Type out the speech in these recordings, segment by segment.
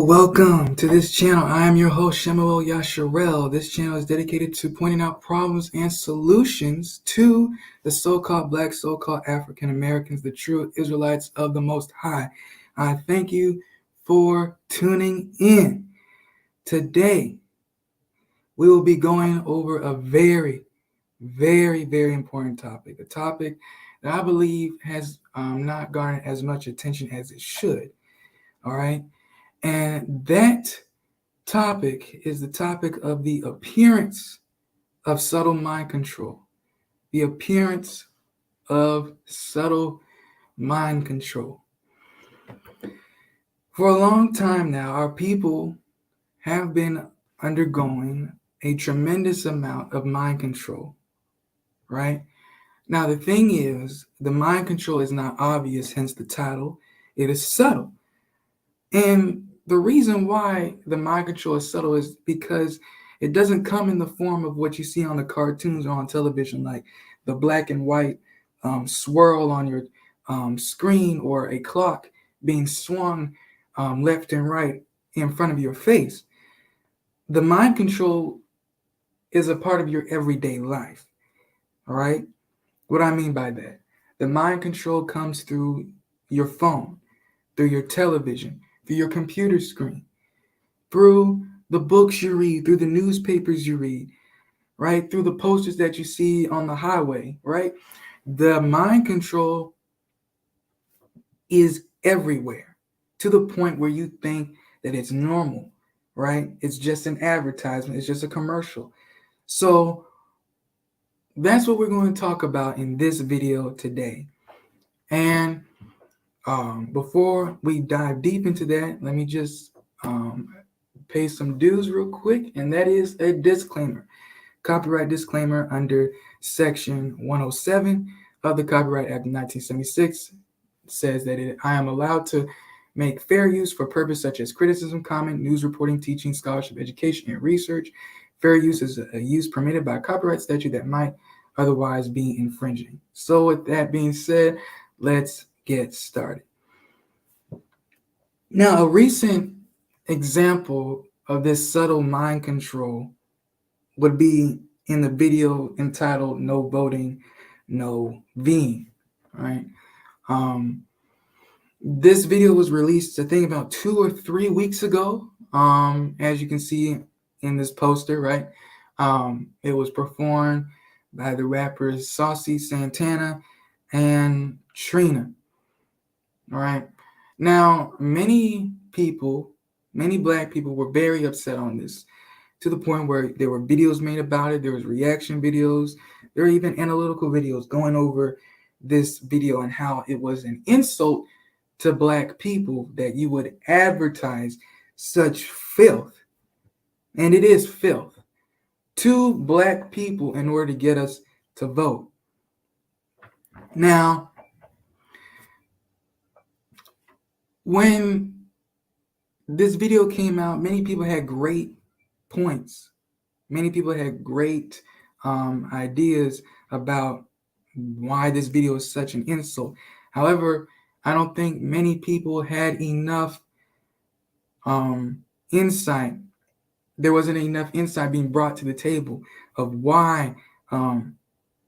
welcome to this channel. I am your host, Shemuel Yasharel. This channel is dedicated to pointing out problems and solutions to the so-called Black, so-called African Americans, the true Israelites of the Most High. I thank you for tuning in. Today, we will be going over a very, very important topic, a topic that I believe has not garnered as much attention as it should. All right. And that topic is the topic of the appearance of subtle mind control. The appearance of subtle mind control. For a long time now, our people have been undergoing a tremendous amount of mind control, right? Now, the thing is, the mind control is not obvious, hence the title. It is subtle. And the reason why the mind control is subtle is because it doesn't come in the form of what you see on the cartoons or on television, like the black and white swirl on your screen or a clock being swung left and right in front of your face. The mind control is a part of your everyday life, all right? What I mean by that? The mind control comes through your phone, through your television, through your computer screen, through the books you read, through the newspapers you read, right? Through the posters that you see on the highway, right? The mind control is everywhere to the point where you think that it's normal, right? It's just an advertisement. It's just a commercial. So that's what we're going to talk about in this video today. And before we dive deep into that, let me just pay some dues real quick, and that is a disclaimer. Copyright disclaimer under Section 107 of the Copyright Act of 1976 says that I am allowed to make fair use for purpose such as criticism, comment, news reporting, teaching, scholarship, education, and research. Fair use is a use permitted by a copyright statute that might otherwise be infringing. So with that being said, let's get started. Now, a recent example of this subtle mind control would be in the video entitled "No Voting, No Vking." Right? This video was released, I think, about 2 or 3 weeks ago. As you can see in this poster, right? It was performed by the rappers Saucy Santana and Trina. All right. Now, many Black people were very upset on this, to the point where there were videos made about it. There was reaction videos. There were even analytical videos going over this video and how it was an insult to Black people that you would advertise such filth, and it is filth, to Black people in order to get us to vote. Now, when this video came out, many people had great points. Many people had great ideas about why this video is such an insult. However, I don't think many people had enough insight. There wasn't enough insight being brought to the table of why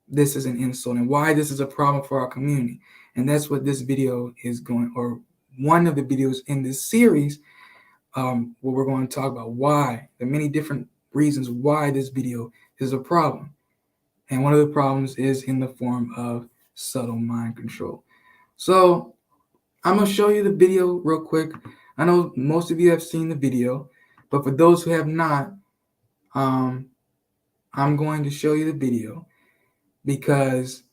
this is an insult and why this is a problem for our community. And that's what this video is going, or one of the videos in this series, where we're going to talk about why, the many different reasons why this video is a problem. And one of the problems is in the form of subtle mind control. So I'm going to show you the video real quick. I know most of you have seen the video, but for those who have not, I'm going to show you the video because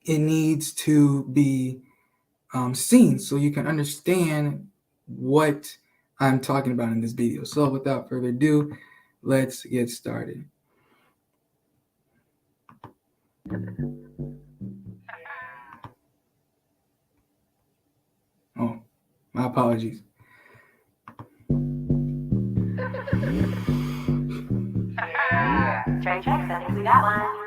it needs to be seen so you can understand what I'm talking about in this video. So without further ado, let's get started. Oh, my apologies. Trey Jackson, we got one.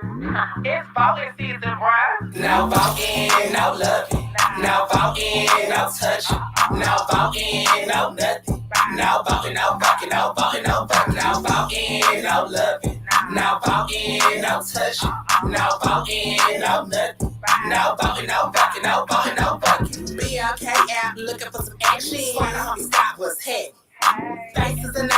It's voting season, bruh. No voting, no loving. No voting, no touching. No voting, no nothing. No voting, no fucking, no voting, no fucking, no voting, no loving. No voting, no touching. No voting, no nothing. No voting, no fucking, no voting, no fucking. BLK out looking for some action. Swing the homie stop what's happening. Face is a 9,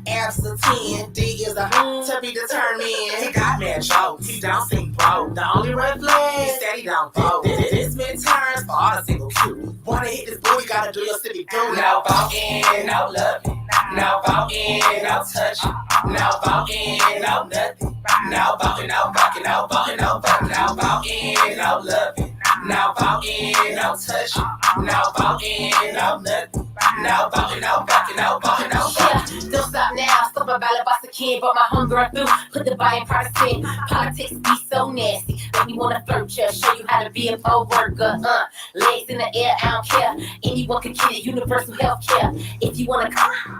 abs is a 10, D is a to be determined. He got mad jokes, he don't seem broke. The only red flag is that he don't vote. This midterms for all the single Q. Wanna hit this booty, gotta do your civic duty. No voting, no loving. No voting, no touching. No voting, no nothing. No voting, no fucking, no voting, no fucking. No voting, no loving. No voting, no touching. No voting, no nothing. No voting, no fucking, no voting, no fucking. Yeah, don't stop now. Stop my ballot boss again, but my hunger through. Put the buy in partisan. Politics be so nasty. Make me wanna flirt, just show you how to be a poll worker. Legs in the air, I don't care. Anyone can get it, universal health care. If you wanna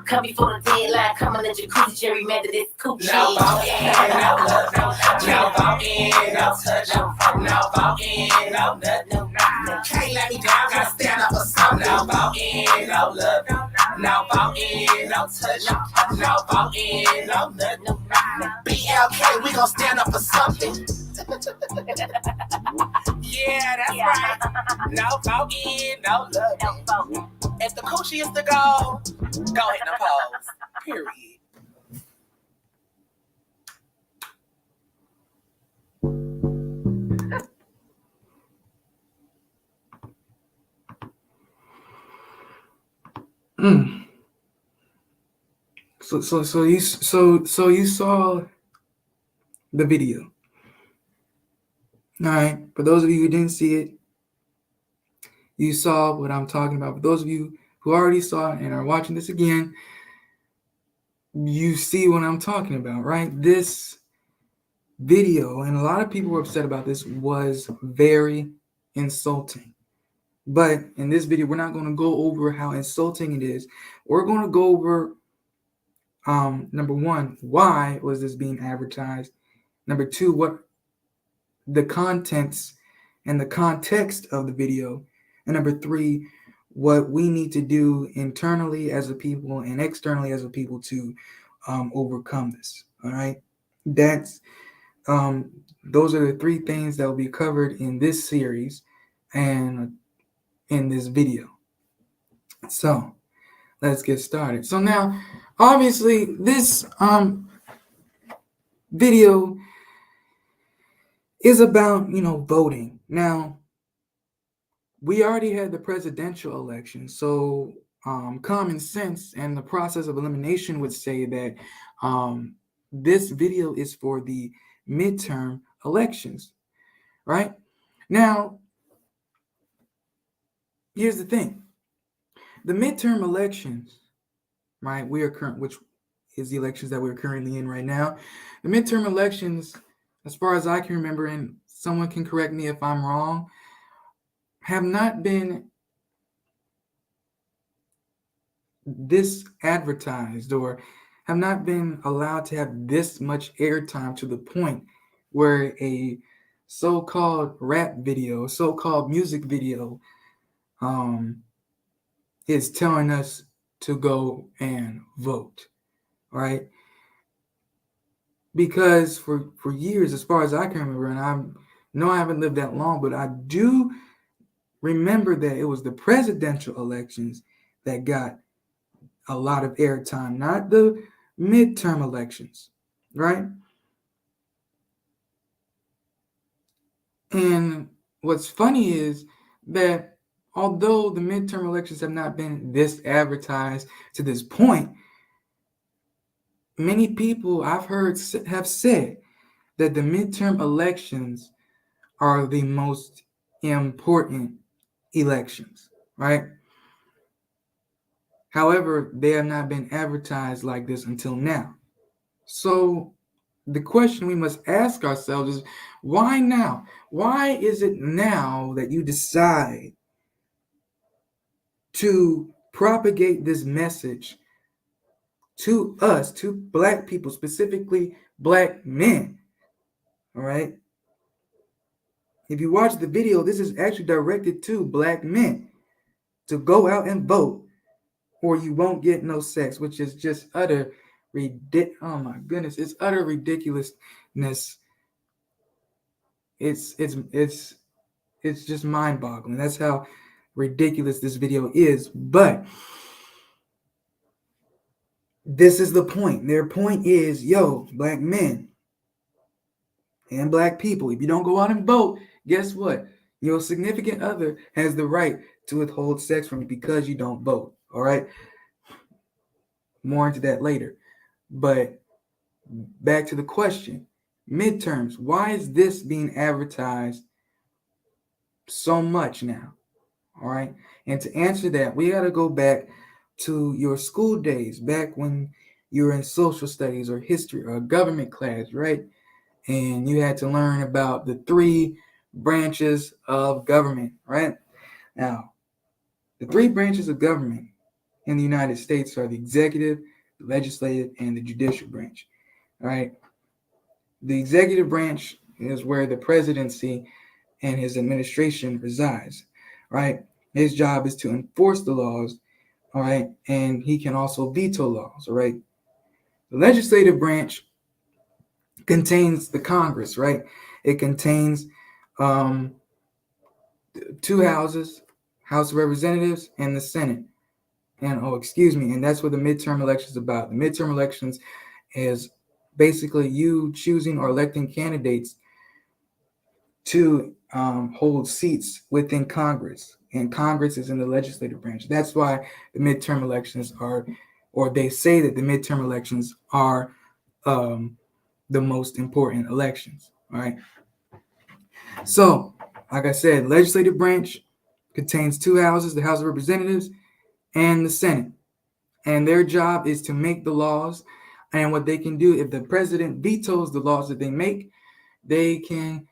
come before the deadline. Come on, the jacuzzi, gerrymander this coochie. No voting, no love, no voting, no touch, no voting, no nothing. Can't let me down, gotta stand up for something. No voting, no love, no voting, no touch, no voting, no nothing. BLK, we gon' stand up for something. Yeah, that's right. No voting, no love. If the coochie is the goal, go hit the pose. Period. So you saw the video. All right. For those of you who didn't see it, you saw what I'm talking about. For those of you who already saw it and are watching this again, you see what I'm talking about, right? This video, and a lot of people were upset about this, was very insulting. But in this video, we're not going to go over how insulting it is. We're going to go over, number one, why was this being advertised? Number two, what the contents and the context of the video. And number three, what we need to do internally as a people and externally as a people to overcome this. All right. That's those are the three things that will be covered in this series and in this video. So let's get started. So now, obviously, this video is about, voting. Now, we already had the presidential election, so common sense and the process of elimination would say that this video is for the midterm elections, right? Now, here's the thing. The midterm elections, right, which is the elections that we're currently in right now. The midterm elections, as far as I can remember, and someone can correct me if I'm wrong, have not been this advertised or have not been allowed to have this much airtime to the point where a so-called rap video, so-called music video is telling us to go and vote, right? Because for years, as far as I can remember, and I know I haven't lived that long, but I do remember that it was the presidential elections that got a lot of airtime, not the midterm elections, right? And what's funny is that although the midterm elections have not been this advertised to this point, many people I've heard have said that the midterm elections are the most important elections, right? However, they have not been advertised like this until now. So the question we must ask ourselves is, why now? Why is it now that you decide to propagate this message to us, to Black people, specifically Black men? All right. If you watch the video, this is actually directed to Black men to go out and vote or you won't get no sex, which is just utter oh my goodness, it's utter ridiculousness. It's just mind-boggling. That's how ridiculous this video is. But this is the point. Their point is, yo, black men and black people, if you don't go out and vote, guess what? Your significant other has the right to withhold sex from you because you don't vote. All right. More into that later. But back to the question. Midterms. Why is this being advertised so much now? All right. And to answer that, we got to go back to your school days, back when you were in social studies or history or a government class, right? And you had to learn about the 3 branches of government, right? Now, the 3 branches of government in the United States are the executive, the legislative, and the judicial branch, all right? The executive branch is where the presidency and his administration resides, right? His job is to enforce the laws, all right? And he can also veto laws, all right? The legislative branch contains the Congress, right? It contains 2 houses, House of Representatives and the Senate. And that's what the midterm elections is about. The midterm elections is basically you choosing or electing candidates to hold seats within Congress. And Congress is in the legislative branch. That's why the midterm elections are, or they say that the midterm elections are the most important elections. All right. So, like I said, legislative branch contains 2 houses, the House of Representatives and the Senate. And their job is to make the laws. And what they can do, if the president vetoes the laws that they make, they can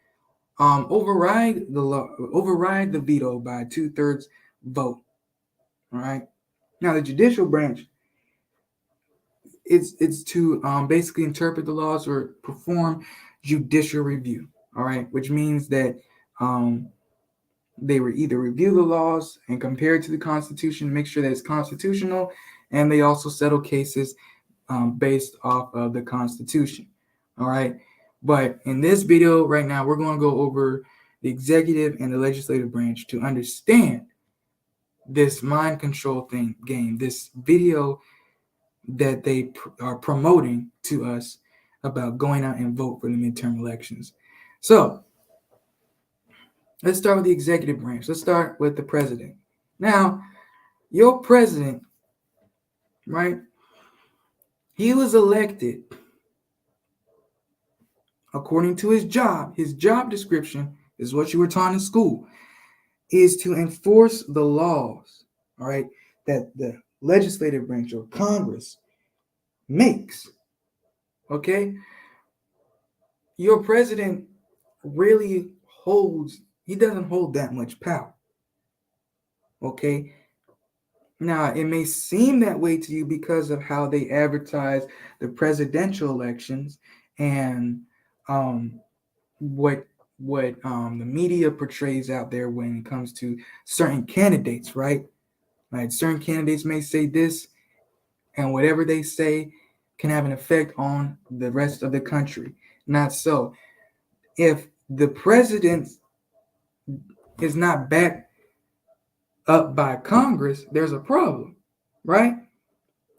override the veto by 2/3 vote. All right. Now the judicial branch, it's to basically interpret the laws or perform judicial review. All right, which means that they were either review the laws and compare it to the Constitution, make sure that it's constitutional, and they also settle cases based off of the Constitution. All right. But in this video right now, we're going to go over the executive and the legislative branch to understand this mind control game, this video that they are promoting to us about going out and vote for the midterm elections. So let's start with the executive branch. Let's start with the president. Now, your president, right? He was elected according to his job. His job description is what you were taught in school, is to enforce the laws, all right, that the legislative branch or Congress makes. Okay? Your president really he doesn't hold that much power. Okay? Now, it may seem that way to you because of how they advertise the presidential elections and what the media portrays out there when it comes to certain candidates, right? Like certain candidates may say this, and whatever they say can have an effect on the rest of the country. Not so. If the president is not backed up by Congress, there's a problem, right?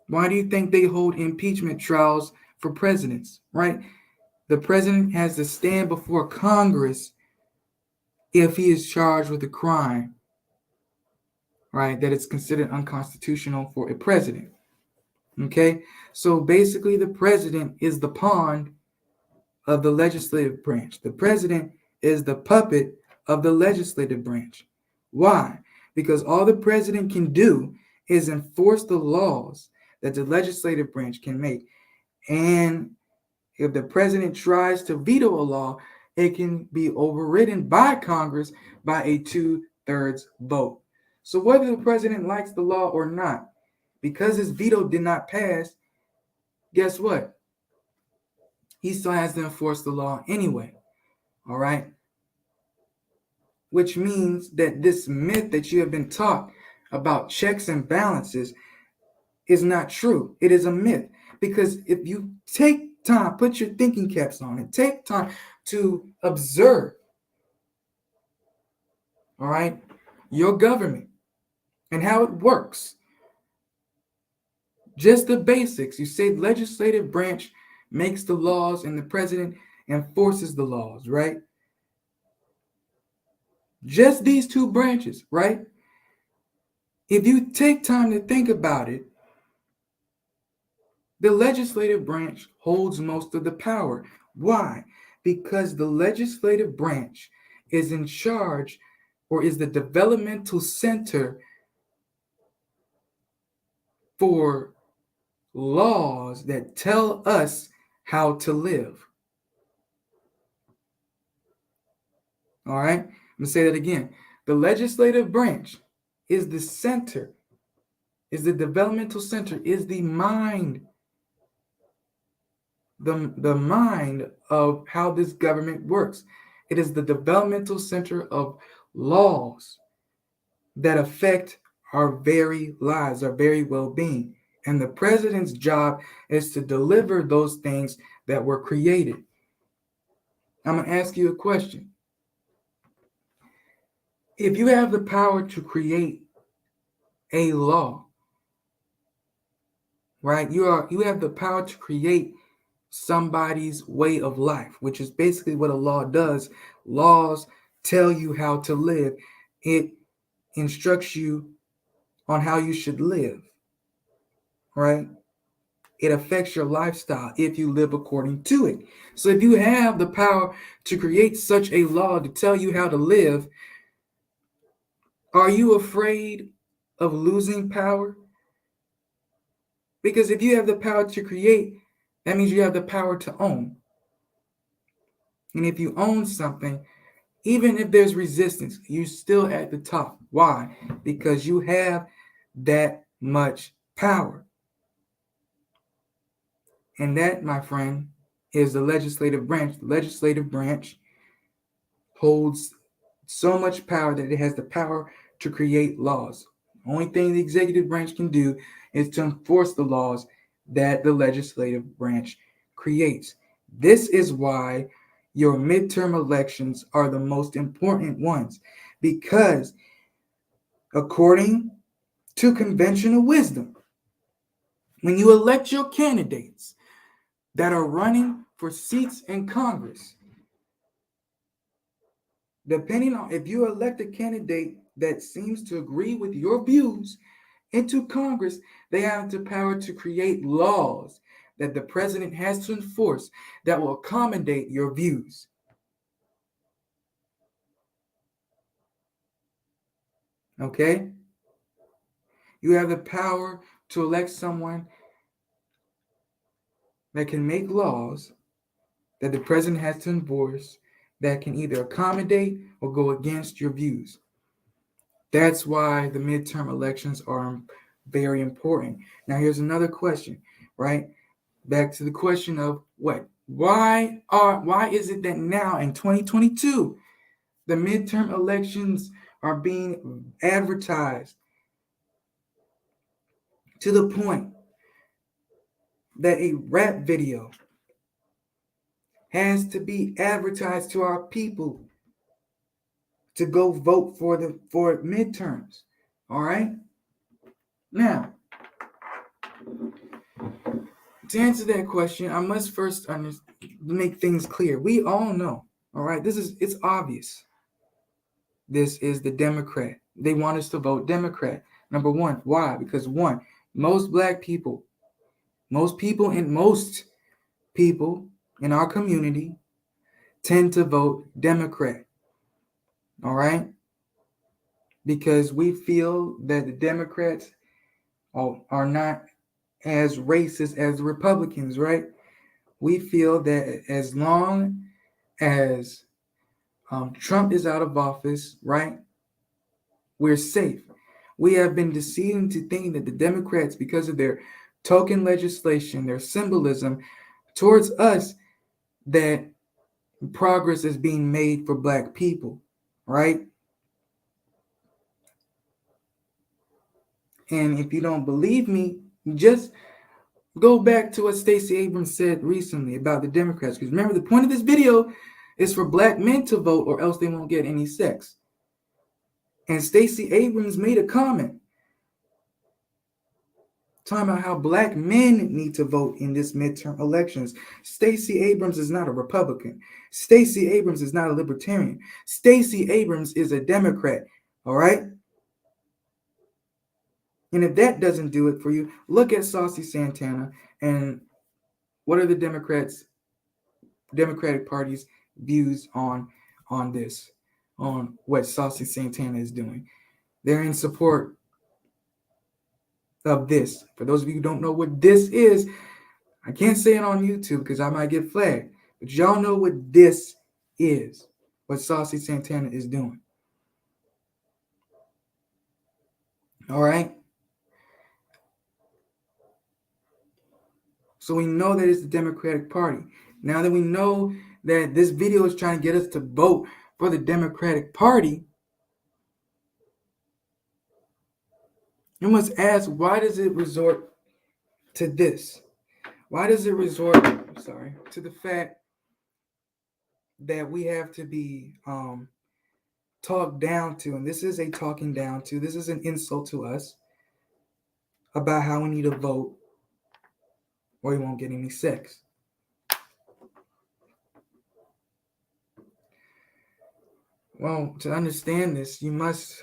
Why do you think they hold impeachment trials for presidents, right? The president has to stand before Congress if he is charged with a crime, right, that is considered unconstitutional for a president. Okay? So basically, the president is the pawn of the legislative branch. The president is the puppet of the legislative branch. Why? Because all the president can do is enforce the laws that the legislative branch can make. And if the president tries to veto a law, it can be overridden by Congress by a 2/3 vote. So whether the president likes the law or not, because his veto did not pass, guess what? He still has to enforce the law anyway. All right? Which means that this myth that you have been taught about checks and balances is not true. It is a myth. Because if you take time, put your thinking caps on and take time to observe, all right, your government and how it works. Just the basics. You say the legislative branch makes the laws and the president enforces the laws, right? Just these two branches, right? If you take time to think about it, the legislative branch holds most of the power. Why? Because the legislative branch is in charge or is the developmental center for laws that tell us how to live. All right? I'm going to say that again. The legislative branch is the center, is the developmental center, is the mind, the mind of how this government works. It is the developmental center of laws that affect our very lives, our very well-being. And the president's job is to deliver those things that were created. I'm going to ask you a question. If you have the power to create a law, right? You have the power to create somebody's way of life, which is basically what a law does. Laws tell you how to live. It instructs you on how you should live, right? It affects your lifestyle if you live according to it. So if you have the power to create such a law to tell you how to live, are you afraid of losing power? Because if you have the power to create, that means you have the power to own. And if you own something, even if there's resistance, you're still at the top. Why? Because you have that much power. And that, my friend, is the legislative branch. The legislative branch holds so much power that it has the power to create laws. The only thing the executive branch can do is to enforce the laws that the legislative branch creates. This is why your midterm elections are the most important ones, because according to conventional wisdom, when you elect your candidates that are running for seats in Congress, depending on if you elect a candidate that seems to agree with your views into Congress, they have the power to create laws that the president has to enforce that will accommodate your views. Okay? You have the power to elect someone that can make laws that the president has to enforce that can either accommodate or go against your views. That's why the midterm elections are very important. Now, here's another question, right? Back to the question of what? Why is it that now in 2022 the midterm elections are being advertised to the point that a rap video has to be advertised to our people to go vote for midterms? All right? Now, to answer that question, I must first make things clear. We all know, all right, it's obvious. This is the Democrat. They want us to vote Democrat. Number one. Why? Because one, most people in our community tend to vote Democrat. All right? Because we feel that the Democrats are not as racist as the Republicans, right? We feel that as long as Trump is out of office, right, we're safe. We have been deceived into thinking that the Democrats, because of their token legislation, their symbolism towards us, that progress is being made for Black people, right? And if you don't believe me, Just go back to what Stacey Abrams said recently about the Democrats. Because remember, the point of this video is for black men to vote or else they won't get any sex. And Stacey Abrams made a comment talking about how black men need to vote in this midterm elections. Stacey Abrams is not a Republican. Stacey Abrams is not a libertarian. Stacey Abrams is a Democrat. All right? And if that doesn't do it for you, look at Saucy Santana and what are the Democratic Party's views on this, on what Saucy Santana is doing. They're in support of this. For those of you who don't know what this is, I can't say it on YouTube because I might get flagged, but y'all know what this is, what Saucy Santana is doing. All right? So we know that it's the Democratic Party. Now that we know that this video is trying to get us to vote for the Democratic Party, you must ask, why does it resort to this? Why does it resort, to the fact that we have to be talked down to, and this is a talking down to, this is an insult to us about how we need to vote or we won't get any sex. Well, to understand this, you must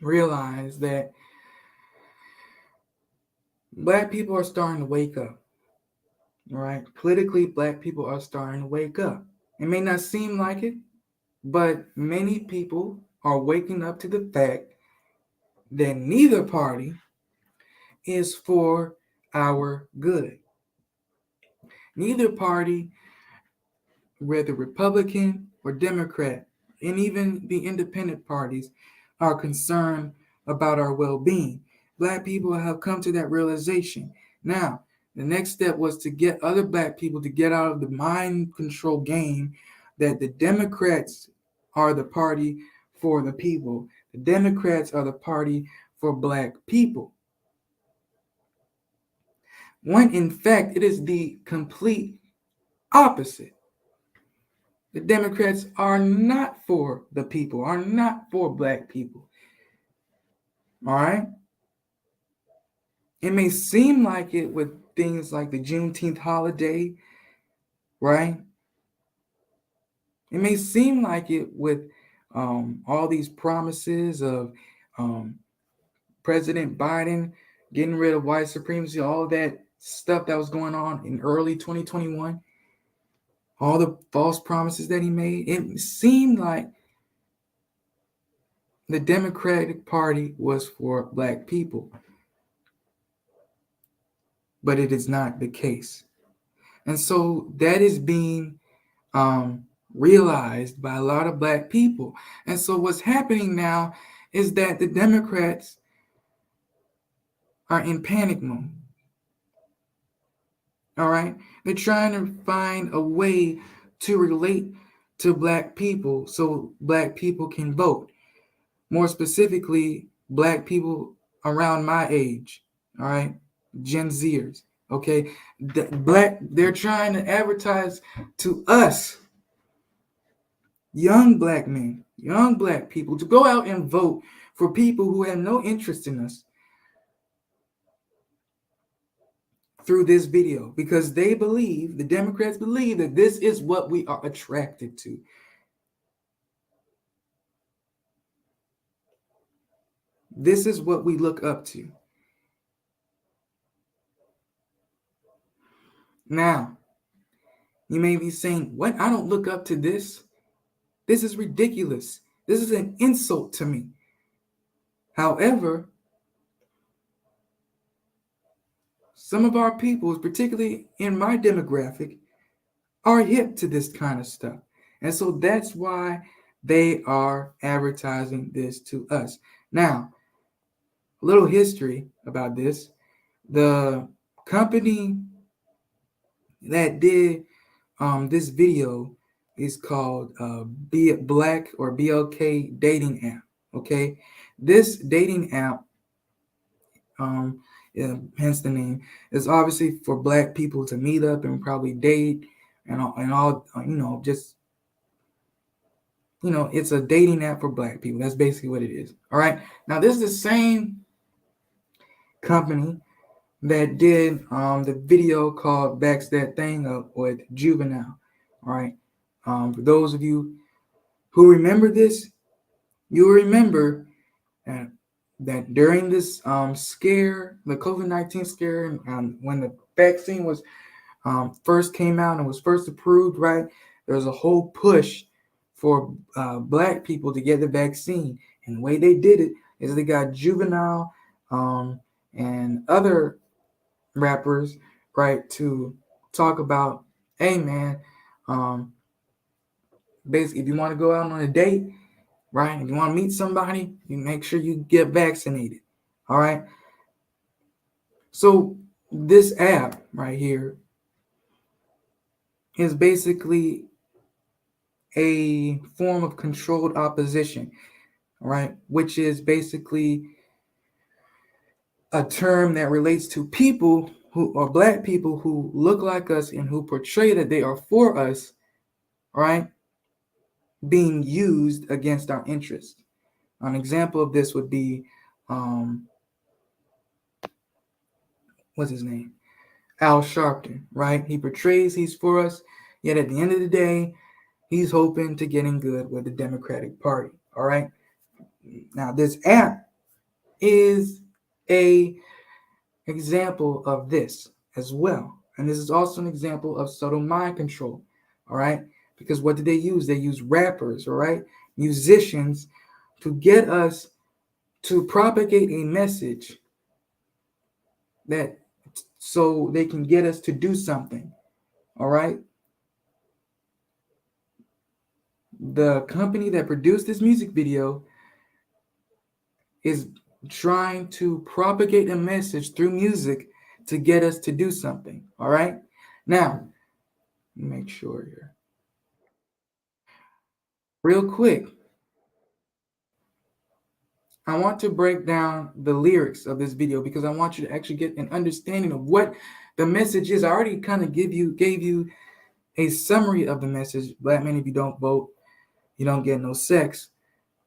realize that black people are starting to wake up. All right? Politically, black people are starting to wake up. It may not seem like it, but many people are waking up to the fact that neither party is for our good. Neither party, whether Republican or Democrat, and even the independent parties, are concerned about our well-being. Black people have come to that realization. Now, the next step was to get other black people to get out of the mind control game that the Democrats are the party for the people. The Democrats are the party for black people. When in fact, it is the complete opposite. The Democrats are not for the people, are not for black people. All right? It may seem like it with things like the Juneteenth holiday, right? It may seem like it with all these promises of President Biden getting rid of white supremacy, all that stuff that was going on in early 2021, all the false promises that he made. It seemed like the Democratic Party was for black people, but it is not the case. And so that is being realized by a lot of black people. And so what's happening now is that the Democrats are in panic mode. All right? They're trying to find a way to relate to black people so black people can vote. More specifically, black people around my age, all right? Gen Zers, okay? They're trying to advertise to us, young black men, young black people, to go out and vote for people who have no interest in us through this video, because they believe, the Democrats believe, that this is what we are attracted to. This is what we look up to. Now, you may be saying, what? I don't look up to this. This is ridiculous. This is an insult to me. However, some of our people, particularly in my demographic, are hip to this kind of stuff. And so that's why they are advertising this to us. Now, a little history about this. The company that did this video is called Black or BLK Dating App. Okay, this dating app Um, yeah, hence the name. It's obviously for black people to meet up and probably date and all just it's a dating app for black people. That's basically what it is. All right. Now this is the same company that did the video called "Backs That Thing Up" with Juvenile. All right. For those of you who remember this, you'll remember that during this scare, the COVID-19 scare, when the vaccine was first came out and was first approved, right? There was a whole push for black people to get the vaccine. And the way they did it is they got Juvenile and other rappers, right, to talk about, hey, man, um, basically, if you want to go out on a date, right, if you want to meet somebody, you make sure you get vaccinated. All right. So this app right here is basically a form of controlled opposition, right? Which is basically a term that relates to people who are black people who look like us and who portray that they are for us, right? Being used against our interests. An example of this would be, what's his name? Al Sharpton, right? He portrays he's for us, yet at the end of the day, he's hoping to get in good with the Democratic Party, all right? Now, this app is a example of this as well. And this is also an example of subtle mind control, all right? Because what did they use? They use rappers, all right? Musicians to get us to propagate a message that so they can get us to do something, all right? The company that produced this music video is trying to propagate a message through music to get us to do something. All right. Now, make sure here. Real quick, I want to break down the lyrics of this video because I want you to actually get an understanding of what the message is. I already kind of gave you a summary of the message. Black men, if you don't vote, you don't get no sex.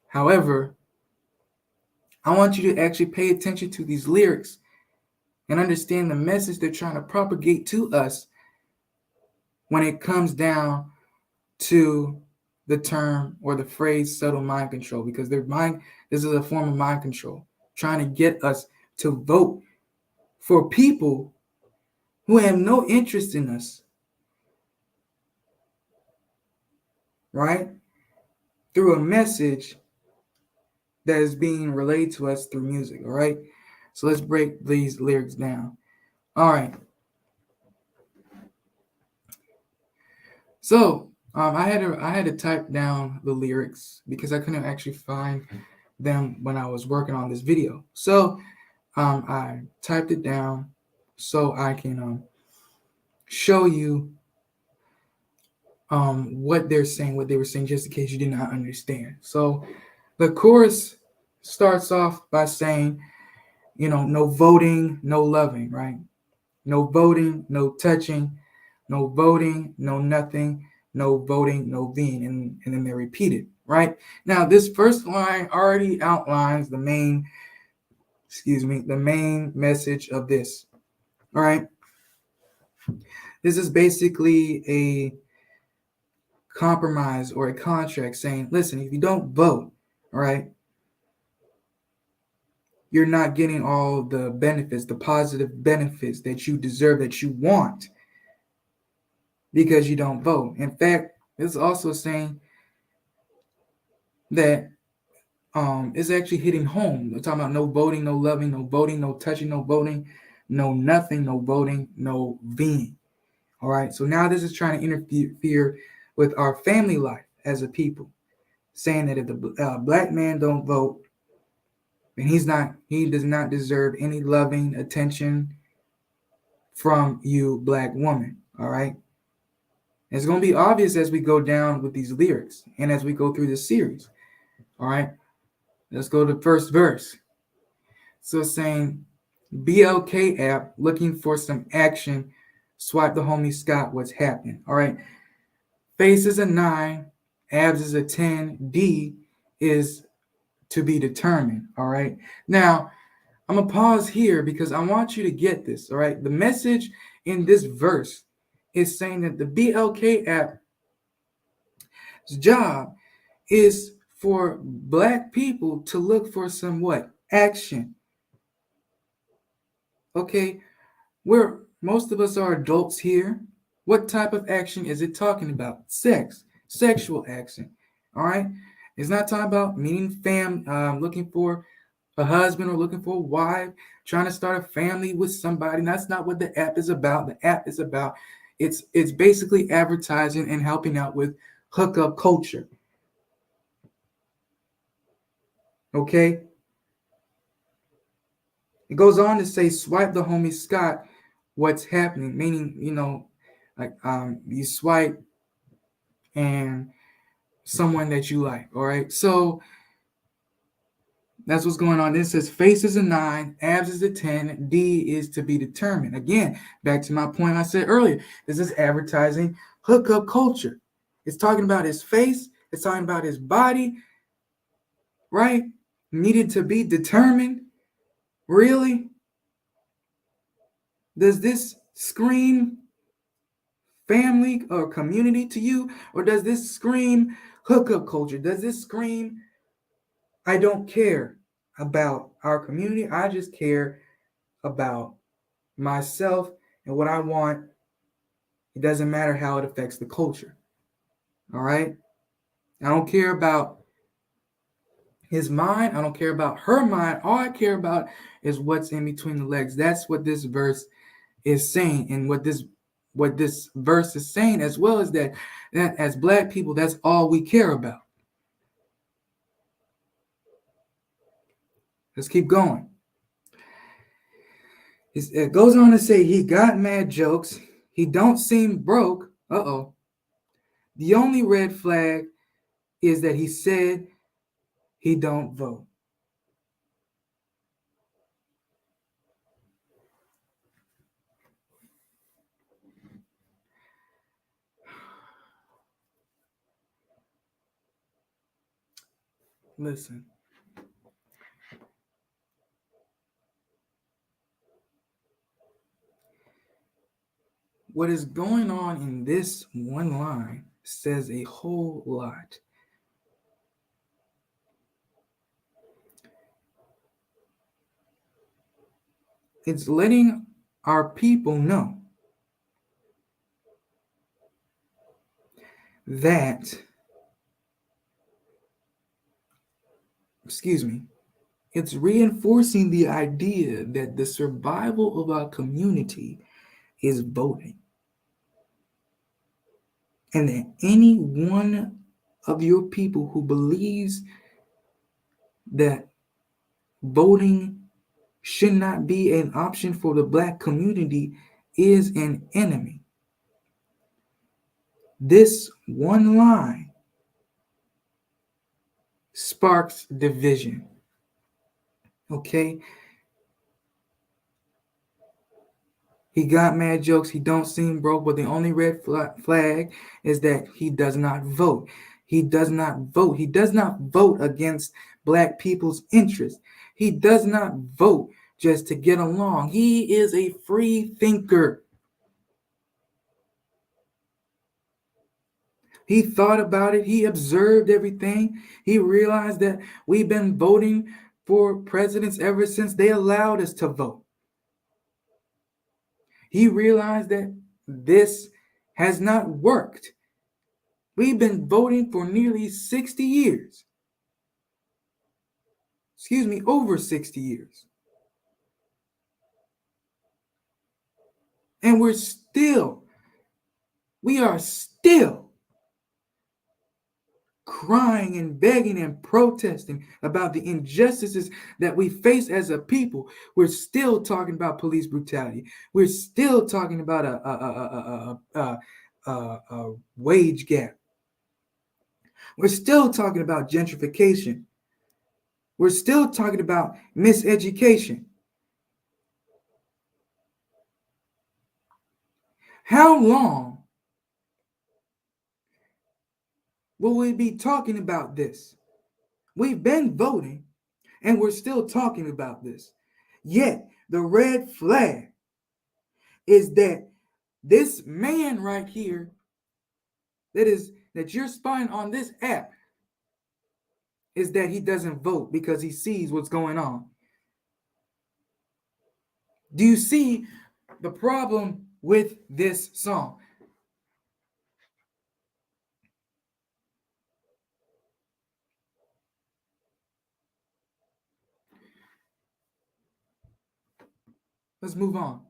However, I want you to actually pay attention to these lyrics and understand the message they're trying to propagate to us when it comes down to the term or the phrase subtle mind control, because this is a form of mind control, trying to get us to vote for people who have no interest in us, right? Through a message that is being relayed to us through music, all right? So let's break these lyrics down. All right. So I had to type down the lyrics because I couldn't actually find them when I was working on this video. So I typed it down so I can show you what they were saying, just in case you did not understand. So the chorus starts off by saying, no voting, no loving, right? No voting, no touching, no voting, no nothing, no voting, no being, and then they repeat it, right? Now, this first line already outlines the main message of this, all right? This is basically a compromise or a contract saying, listen, if you don't vote, all right, you're not getting all the benefits, the positive benefits that you deserve, that you want, because you don't vote. In fact, it's also saying that it's actually hitting home. We're talking about no voting, no loving, no voting, no touching, no voting, no nothing, no voting, no being. All right. So now this is trying to interfere with our family life as a people, saying that if the black man don't vote, then he does not deserve any loving attention from you, black woman. All right. It's going to be obvious as we go down with these lyrics and as we go through this series. All right. Let's go to the first verse. So it's saying, BLK app looking for some action. Swipe the homie Scott. What's happening? All right. Face is a 9. Abs is a 10. D is to be determined. All right. Now, I'm going to pause here because I want you to get this. All right. The message in this verse is saying that the BLK app's job is for black people to look for some what? Action. Okay. Most of us are adults here. What type of action is it talking about? Sexual action. All right. It's not talking about meeting looking for a husband or looking for a wife, trying to start a family with somebody. That's not what the app is about. The app is about it's basically advertising and helping out with hookup culture. Okay. It goes on to say, swipe the homie Scott. What's happening? Meaning, like you swipe and someone that you like. All right. So that's what's going on. This says face is a 9, abs is a 10, D is to be determined. Again, back to my point I said earlier. This is advertising hookup culture. It's talking about his face. It's talking about his body, right? Needed to be determined. Really? Does this scream family or community to you? Or does this scream hookup culture? Does this scream, I don't care about our community. I just care about myself and what I want. It doesn't matter how it affects the culture. All right? I don't care about his mind. I don't care about her mind. All I care about is what's in between the legs. That's what this verse is saying, and what this verse is saying as well, is that as black people, that's all we care about. Let's keep going. It goes on to say he got mad jokes. He don't seem broke. Uh-oh. The only red flag is that he said he don't vote. Listen. What is going on in this one line says a whole lot. It's letting our people know that, it's reinforcing the idea that the survival of our community is voting. And that any one of your people who believes that voting should not be an option for the black community is an enemy. This one line sparks division. Okay? He got mad jokes. He don't seem broke, but the only red flag is that he does not vote. He does not vote. He does not vote against black people's interests. He does not vote just to get along. He is a free thinker. He thought about it. He observed everything. He realized that we've been voting for presidents ever since they allowed us to vote. He realized that this has not worked. We've been voting for nearly 60 years. Over 60 years. And we are still crying and begging and protesting about the injustices that we face as a people. We're still talking about police brutality. We're still talking about a wage gap. We're still talking about gentrification. We're still talking about miseducation. How long will we be talking about this? We've been voting and we're still talking about this. Yet, the red flag is that this man right here that you're spying on this app is that he doesn't vote because he sees what's going on. Do you see the problem with this song? Let's move on.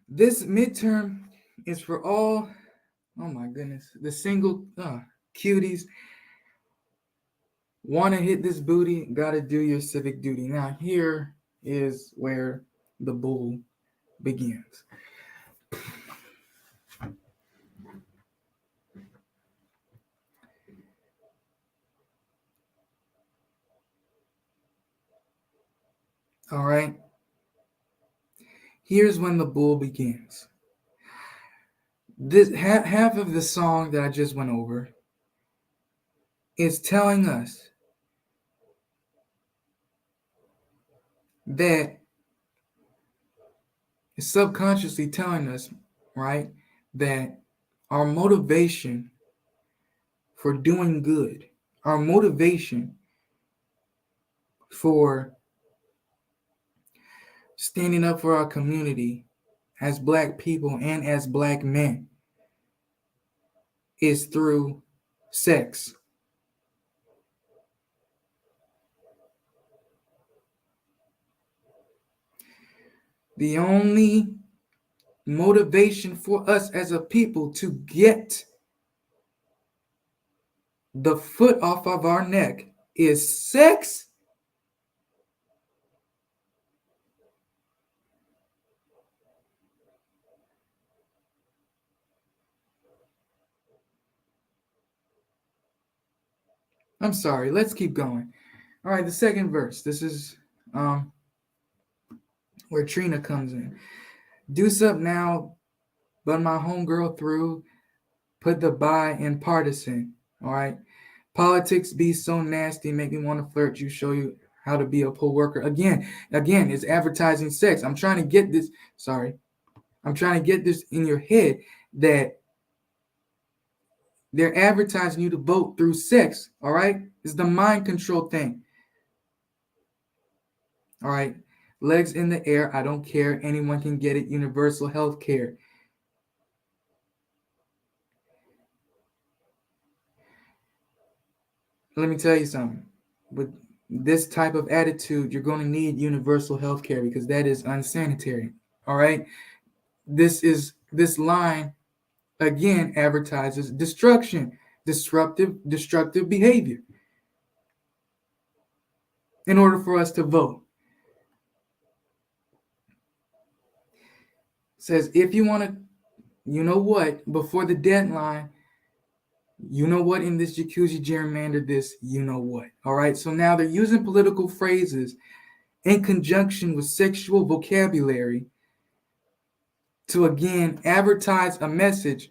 This midterm is for all, oh my goodness, the single cuties. Want to hit this booty, gotta do your civic duty. Now, here is where the bull begins. All right. Here's when the bull begins. This half of the song that I just went over is telling us that it's subconsciously telling us, right, that our motivation for doing good, our motivation for standing up for our community as Black people and as Black men is through sex. The only motivation for us as a people to get the foot off of our neck is sex. I'm sorry, let's keep going. All right, the second verse. This is where Trina comes in. Deuce up now, but my homegirl through, put the bi in partisan. All right. Politics be so nasty, make me want to flirt. You show you how to be a poll worker. Again, it's advertising sex. I'm trying to get this. Sorry. I'm trying to get this in your head that they're advertising you to vote through sex. All right. It's the mind control thing. All right. Legs in the air. I don't care. Anyone can get it. Universal health care. Let me tell you something. With this type of attitude, you're going to need universal health care because that is unsanitary. All right. This line again advertises destruction, destructive behavior in order for us to vote. It says if you want to, you know what, before the deadline, you know what, in this jacuzzi gerrymander this, you know what. All right. So now they're using political phrases in conjunction with sexual vocabulary to again advertise a message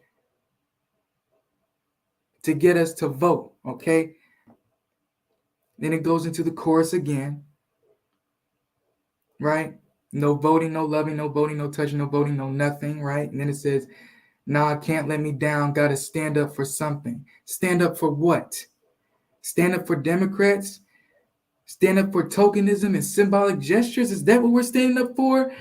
to get us to vote. Okay. Then it goes into the chorus again. Right? No voting, no loving, no voting, no touching, no voting, no nothing. Right? And then it says, nah, can't let me down. Got to stand up for something. Stand up for what? Stand up for Democrats? Stand up for tokenism and symbolic gestures? Is that what we're standing up for?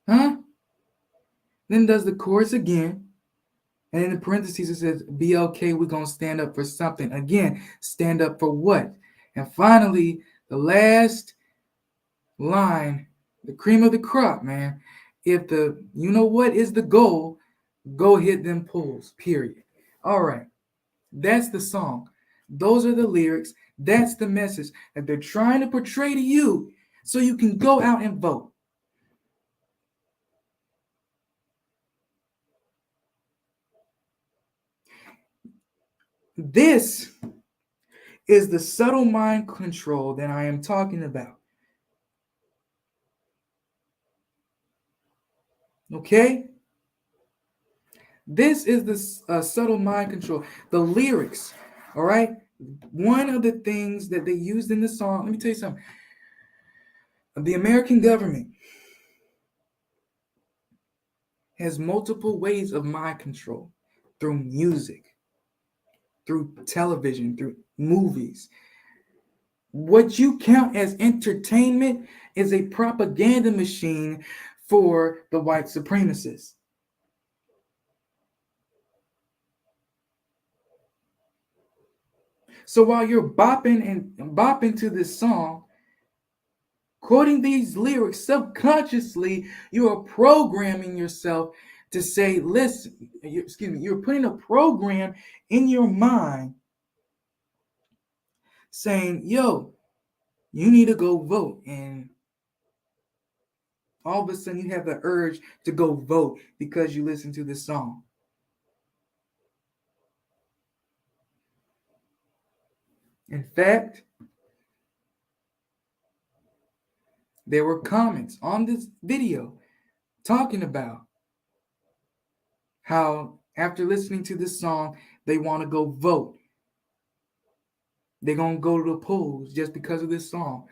Huh? Then does the chorus again. And in the parentheses, it says, BLK, we're going to stand up for something. Again, stand up for what? And finally, the last line, the cream of the crop, man. If the, you know what is the goal, go hit them polls, period. All right. That's the song. Those are the lyrics. That's the message that they're trying to portray to you so you can go out and vote. This is the subtle mind control that I am talking about. Okay? This is the subtle mind control. The lyrics, all right? One of the things that they used in the song, let me tell you something. The American government has multiple ways of mind control through music, through television, through movies. What you count as entertainment is a propaganda machine for the white supremacists. So while you're bopping to this song, quoting these lyrics subconsciously, you are programming yourself to say, listen, you're putting a program in your mind saying, yo, you need to go vote. And all of a sudden you have the urge to go vote because you listen to this song. In fact, there were comments on this video talking about how after listening to this song, they want to go vote. They're going to go to the polls just because of this song.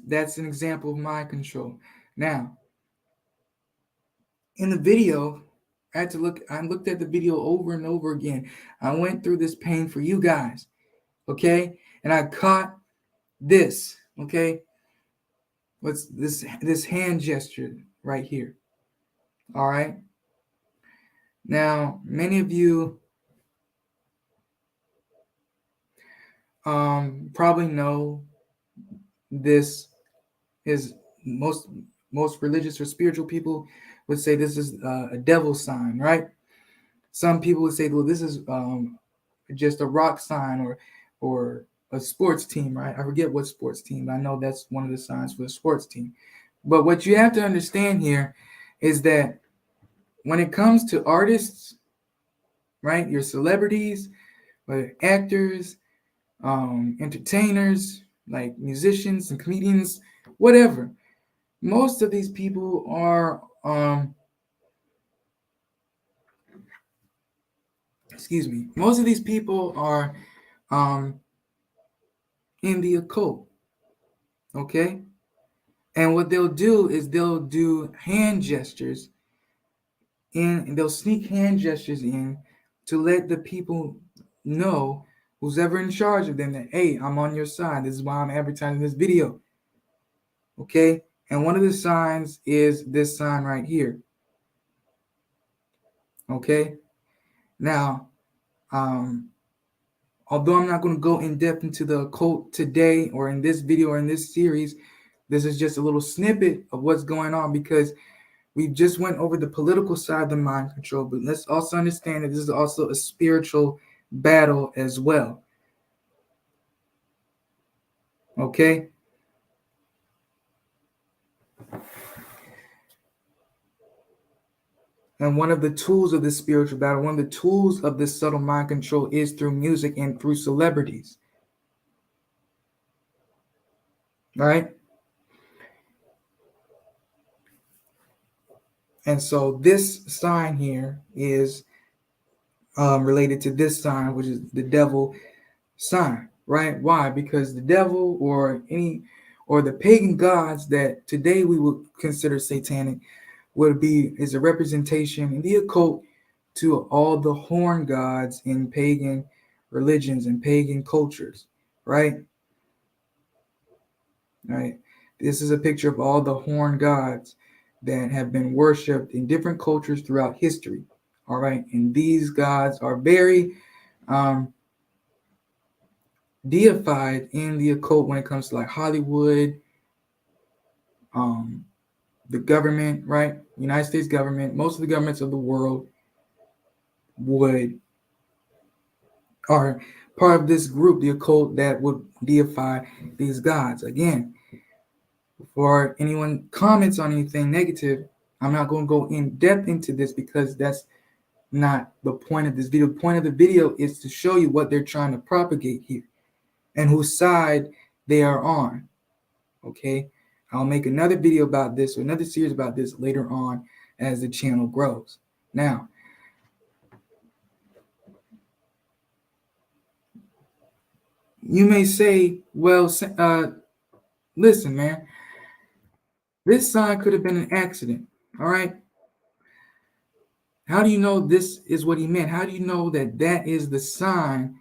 That's an example of mind control. Now, in the video, I looked at the video over and over again. I went through this pain for you guys, okay? And I caught this, okay? What's this hand gesture right here? All right? Now, many of you probably know this is most religious or spiritual people would say this is a devil sign, right? Some people would say, well, this is just a rock sign or a sports team, right? I forget what sports team. I know that's one of the signs for the sports team. But what you have to understand here is that when it comes to artists, right, your celebrities, whether actors, entertainers, like musicians and comedians, whatever, most of these people are most of these people are in the occult, okay? And what they'll do is they'll do hand gestures and they'll sneak hand gestures in to let the people know, who's ever in charge of them, that, hey, I'm on your side. This is why I'm advertising this video, okay? And one of the signs is this sign right here, okay? Now, although I'm not going to go in depth into the occult today or in this video or in this series, this is just a little snippet of what's going on because we just went over the political side of the mind control, but let's also understand that this is also a spiritual battle as well. Okay? And one of the tools of this spiritual battle, one of the tools of this subtle mind control is through music and through celebrities. Right? And so this sign here is related to this sign, which is the devil sign, right? Why? Because the devil or the pagan gods that today we would consider satanic is a representation in the occult to all the horn gods in pagan religions and pagan cultures, right? Right. This is a picture of all the horn gods that have been worshipped in different cultures throughout history. All right. And these gods are very deified in the occult when it comes to like Hollywood, the government, right? United States government, most of the governments of the world are part of this group, the occult, that would deify these gods. Again, or anyone comments on anything negative, I'm not going to go in depth into this because that's not the point of this video. The point of the video is to show you what they're trying to propagate here and whose side they are on. Okay, I'll make another video about this or another series about this later on as the channel grows. Now, you may say, well, listen, man, this sign could have been an accident. All right. How do you know this is what he meant? How do you know that that is the sign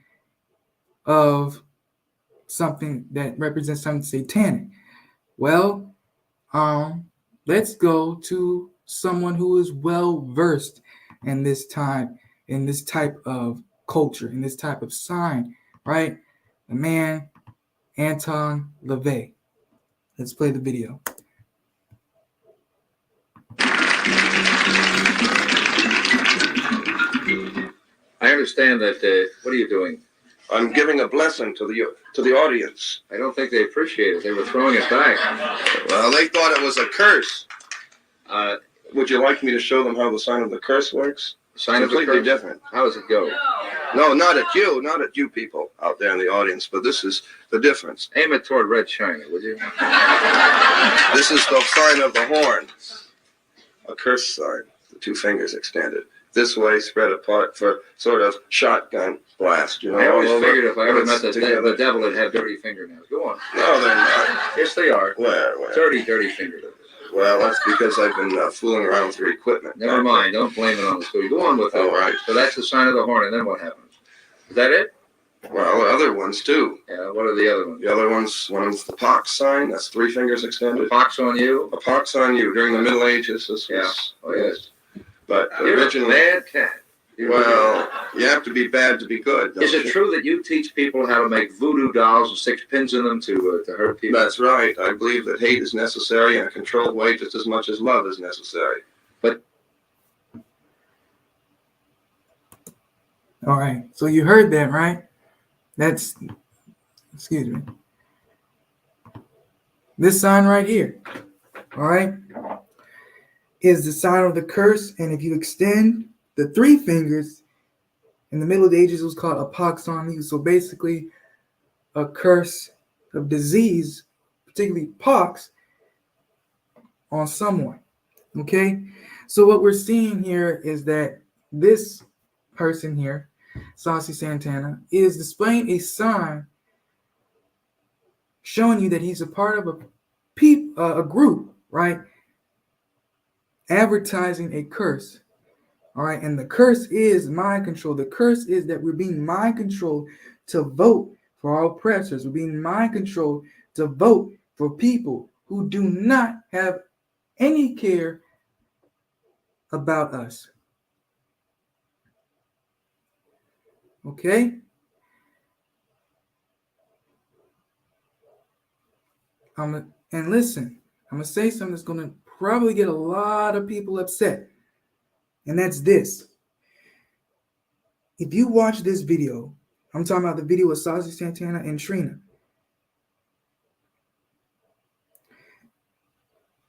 of something that represents something satanic? Well, let's go to someone who is well versed in this type of culture, in this type of sign, right? The man, Anton LaVey. Let's play the video. I understand that. What are you doing? I'm giving a blessing to the audience. I don't think they appreciate it. They were throwing it back. Well, they thought it was a curse. Uh, Would you like me to show them how the sign of the curse works? Sign of the Completely curse? different. How does it go? No, not at you people out there in the audience, but this is the difference. Aim it toward Red China, would you? This is the sign of the horn. A curse sign, the two fingers extended. This way, spread apart for sort of shotgun blast. You know, I always figured if I ever met together. the devil, it'd have dirty fingernails. Go on. No, they're not. Yes, they are. Where? Dirty fingernails. Well, that's because I've been fooling around with your equipment. Never mind. Don't blame it on the story. Go on with it. All right. So that's the sign of the horn, and then what happens? Is that it? Well, other ones too. Yeah. What are the other ones? The other one's the pox sign. That's three fingers extended. Pox on you? A pox on you during the Middle Ages. This Yeah. was, Oh, yes. But You're originally, a bad cat. well, you have to be bad to be good. Is it you? true that you teach people how to make voodoo dolls with 6 pins in them to hurt people? That's right. I believe that hate is necessary in a controlled way just as much as love is necessary. All right. So you heard that, right? Excuse me. This sign right here, all right, is the sign of the curse. And if you extend the 3 fingers, in the Middle Ages, it was called a pox on you. So basically, a curse of disease, particularly pox, on someone. Okay? So what we're seeing here is that this person here, Saucy Santana, is displaying a sign showing you that he's a part of a group, right? Advertising a curse. All right, and the curse is mind control. The curse is that we're being mind controlled to vote for our oppressors. We're being mind controlled to vote for people who do not have any care about us. Okay? And listen, I'm going to say something that's going to probably get a lot of people upset. And that's this. If you watch this video, I'm talking about the video of Saucy Santana and Trina,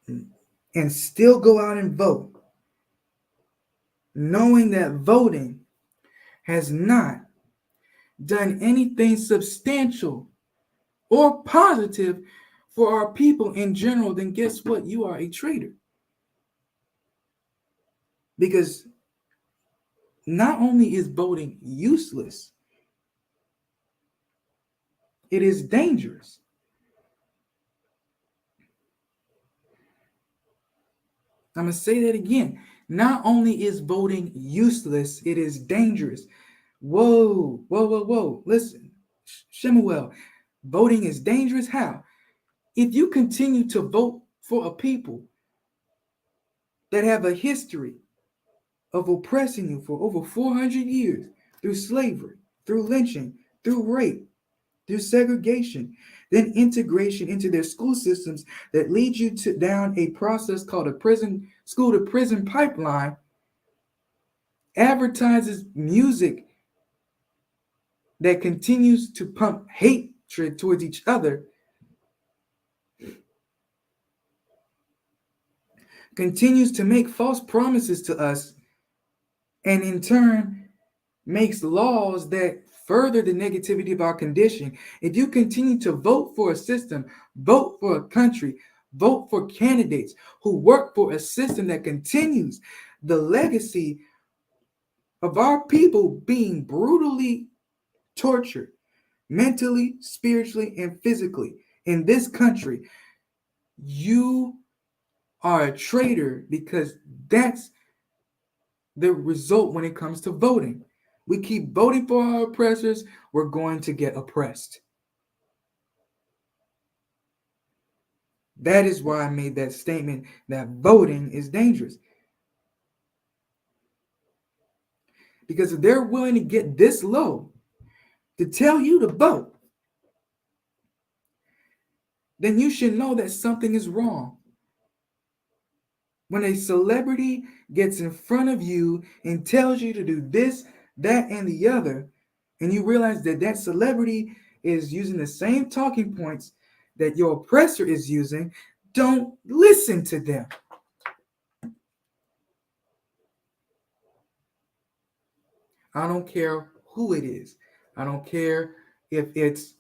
and still go out and vote, knowing that voting has not done anything substantial or positive for our people in general, then guess what? You are a traitor. Because not only is voting useless, it is dangerous. I'm going to say that again. Not only is voting useless, it is dangerous. Whoa. Listen, Shemuel, voting is dangerous. How? If you continue to vote for a people that have a history of oppressing you for over 400 years through slavery, through lynching, through rape, through segregation, then integration into their school systems that leads you down a process called a school to prison pipeline, advertises music that continues to pump hatred towards each other, continues to make false promises to us, and in turn makes laws that further the negativity of our condition. If you continue to vote for a system, vote for a country, vote for candidates who work for a system that continues the legacy of our people being brutally tortured, mentally, spiritually, and physically in this country, you are a traitor, because that's the result when it comes to voting. We keep voting for our oppressors, we're going to get oppressed. That is why I made that statement that voting is dangerous. Because if they're willing to get this low to tell you to vote, then you should know that something is wrong. When a celebrity gets in front of you and tells you to do this, that, and the other, and you realize that that celebrity is using the same talking points that your oppressor is using, don't listen to them. I don't care who it is. I don't care if it's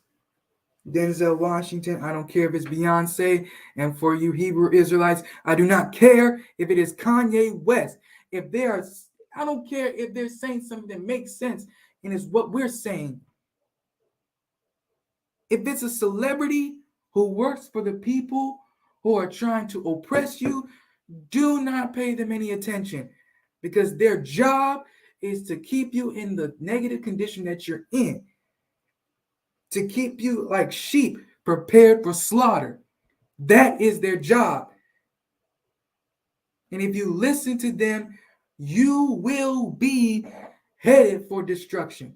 Denzel Washington. I don't care if it's Beyonce. And for you Hebrew Israelites, I do not care if it is Kanye West. If they are, I don't care if they're saying something that makes sense and is what we're saying. If it's a celebrity who works for the people who are trying to oppress you, do not pay them any attention, because their job is to keep you in the negative condition that you're in, to keep you like sheep prepared for slaughter. That is their job. And if you listen to them, you will be headed for destruction.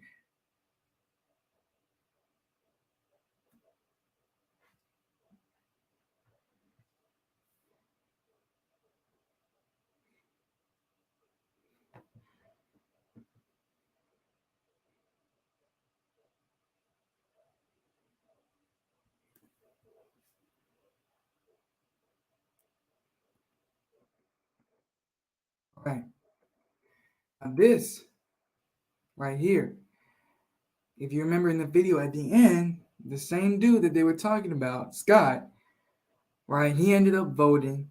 All right. Now this right here, if you remember in the video at the end, the same dude that they were talking about, Scott, right? He ended up voting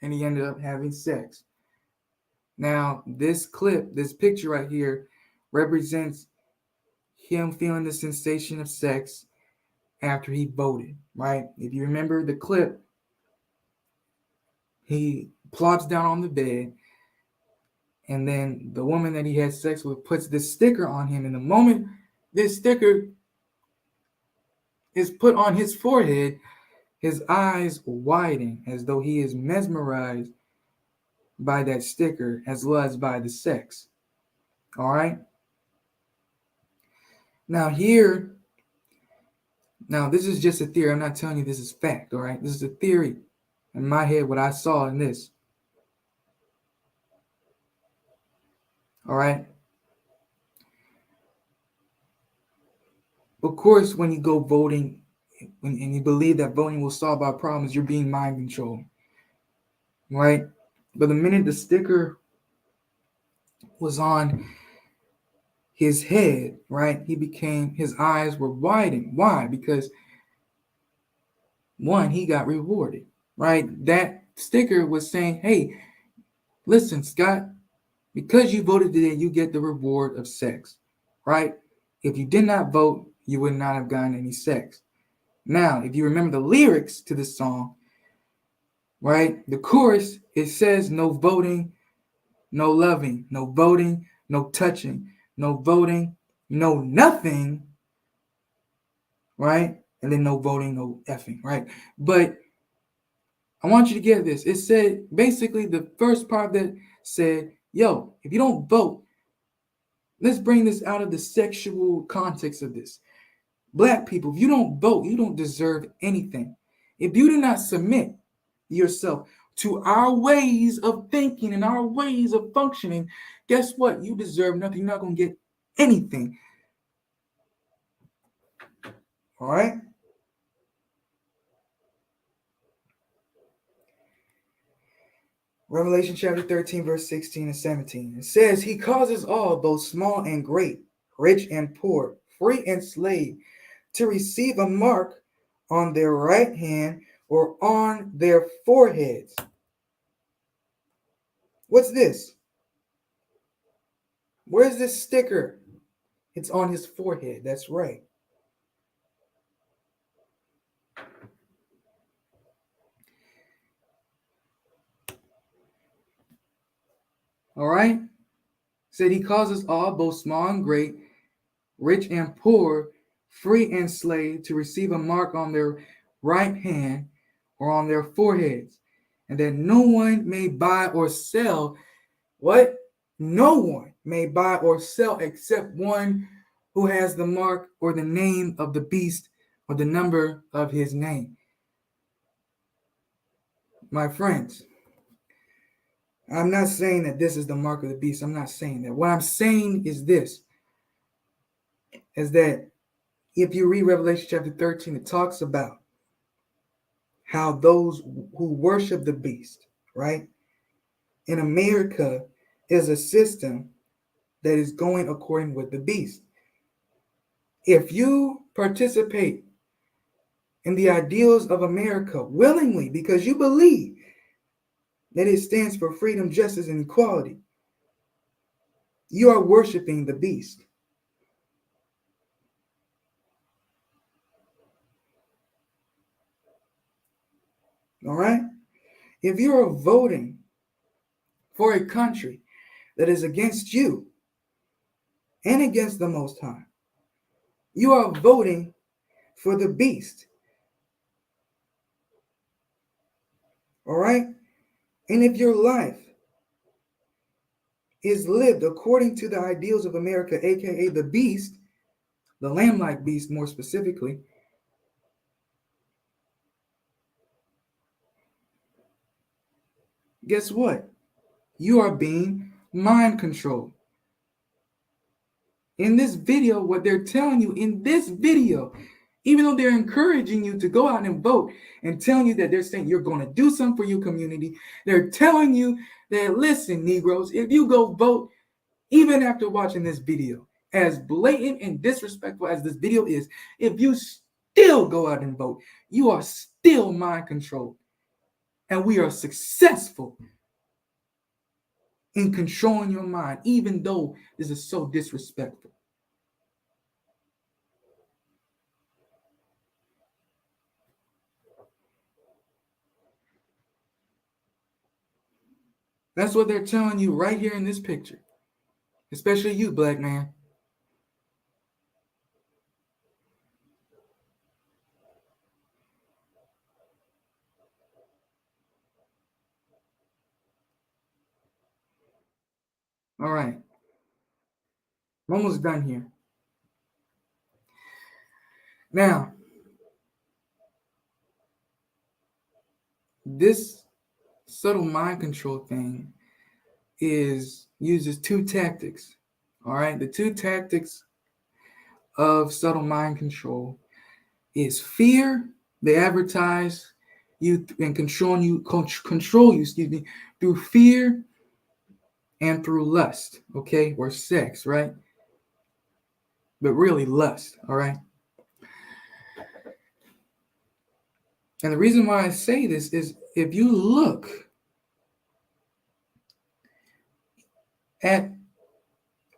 and he ended up having sex. Now, this clip, this picture right here, represents him feeling the sensation of sex after he voted, right? If you remember the clip, he plops down on the bed, and then the woman that he had sex with puts this sticker on him. And the moment this sticker is put on his forehead, his eyes widen as though he is mesmerized by that sticker as well as by the sex. All right. Now this is just a theory. I'm not telling you this is fact. All right. This is a theory in my head, what I saw in this. All right. Of course, when you go voting and you believe that voting will solve our problems, you're being mind controlled. Right. But the minute the sticker was on his head, right, his eyes were widened. Why? Because one, he got rewarded, right? That sticker was saying, hey, listen, Scott, because you voted today, you get the reward of sex, right? If you did not vote, you would not have gotten any sex. Now, if you remember the lyrics to the song, right, the chorus, it says no voting, no loving, no voting, no touching, no voting, no nothing, right? And then no voting, no effing, right? But I want you to get this. It said, basically, the first part that said, yo, if you don't vote, let's bring this out of the sexual context of this. Black people, if you don't vote, you don't deserve anything. If you do not submit yourself to our ways of thinking and our ways of functioning, guess what? You deserve nothing. You're not going to get anything. All right? Revelation chapter 13, verse 16 and 17. It says, He causes all, both small and great, rich and poor, free and slave, to receive a mark on their right hand or on their foreheads. What's this? Where's this sticker? It's on his forehead. That's right. All right? Said he causes all, both small and great, rich and poor, free and slave, to receive a mark on their right hand or on their foreheads, and that no one may buy or sell. What? No one may buy or sell except one who has the mark or the name of the beast or the number of his name. My friends, I'm not saying that this is the mark of the beast. I'm not saying that. What I'm saying is this, is that if you read Revelation chapter 13, it talks about how those who worship the beast, right? In America is a system that is going according with the beast. If you participate in the ideals of America willingly because you believe that it stands for freedom, justice, and equality, you are worshiping the beast. All right? If you are voting for a country that is against you and against the Most High, you are voting for the beast. All right? And if your life is lived according to the ideals of America, aka the beast, the lamb-like beast more specifically, guess what? You are being mind controlled. In this video, what they're telling you in this video, even though they're encouraging you to go out and vote and telling you that they're saying you're going to do something for your community, they're telling you that, listen, Negroes, if you go vote, even after watching this video, as blatant and disrespectful as this video is, if you still go out and vote, you are still mind controlled. And we are successful in controlling your mind, even though this is so disrespectful. That's what they're telling you right here in this picture, especially you, black man. All right. I'm almost done here. Now, this subtle mind control thing uses two tactics. All right. The two tactics of subtle mind control is fear. They advertise you and control you, through fear and through lust, okay, or sex, right? But really lust, all right? And the reason why I say this is if you look at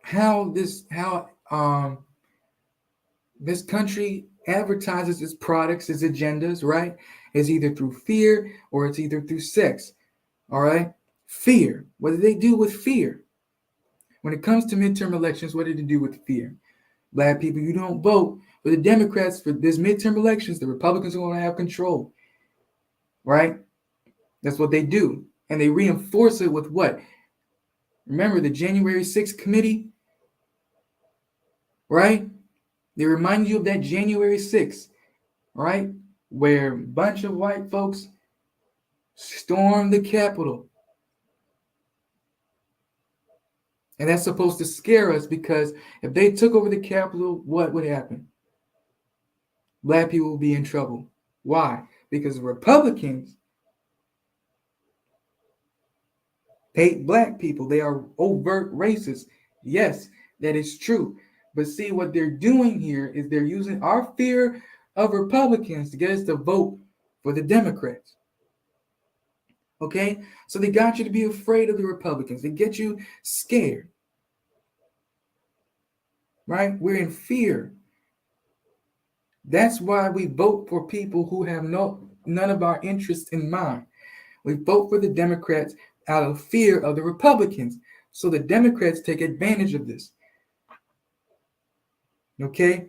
how this country advertises its products, its agendas, right? It's either through fear or it's either through sex, all right? Fear. What do they do with fear? When it comes to midterm elections, what did they do with fear? Black people, you don't vote for the Democrats for this midterm elections, the Republicans are going to have control, right? That's what they do. And they reinforce it with what? Remember the January 6th committee, right? They remind you of that January 6th, right? Where a bunch of white folks stormed the Capitol. And that's supposed to scare us because if they took over the Capitol, what would happen? Black people would be in trouble. Why? Because the Republicans hate black people. They are overt racists. Yes, that is true. But see, what they're doing here is they're using our fear of Republicans to get us to vote for the Democrats. Okay? So they got you to be afraid of the Republicans. They get you scared. Right? We're in fear. That's why we vote for people who have none of our interests in mind. We vote for the Democrats out of fear of the Republicans. So the Democrats take advantage of this. Okay?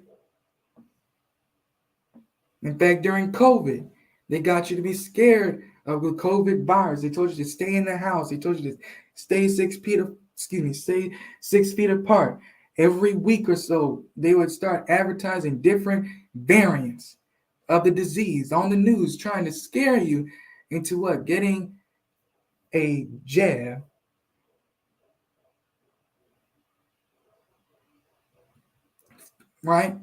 In fact, during COVID, they got you to be scared of the COVID virus. They told you to stay in the house. They told you to stay 6 feet apart. Every week or so, they would start advertising different variants of the disease on the news, trying to scare you into what? Getting a jab. Right?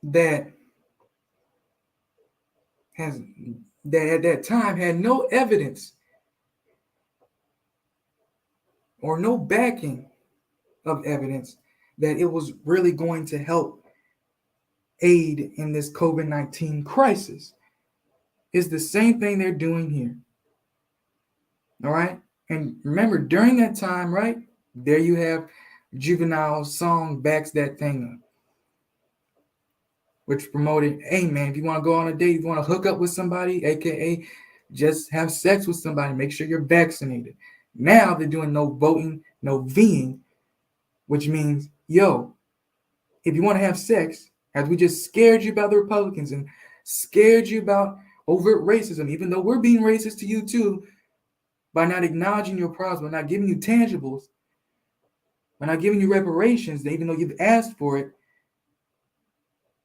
That at that time had no evidence or no backing of evidence that it was really going to help aid in this COVID-19 crisis. It's the same thing they're doing here. All right? And remember, during that time, right, there you have Juvenile's song Backs That Thing Up, which promoted, hey man, if you want to go on a date, if you want to hook up with somebody, aka just have sex with somebody, make sure you're vaccinated. Now they're doing no voting, no Ving, which means, yo, if you want to have sex, as we just scared you about the Republicans and scared you about overt racism, even though we're being racist to you too, by not acknowledging your problems, by not giving you tangibles, by not giving you reparations, even though you've asked for it,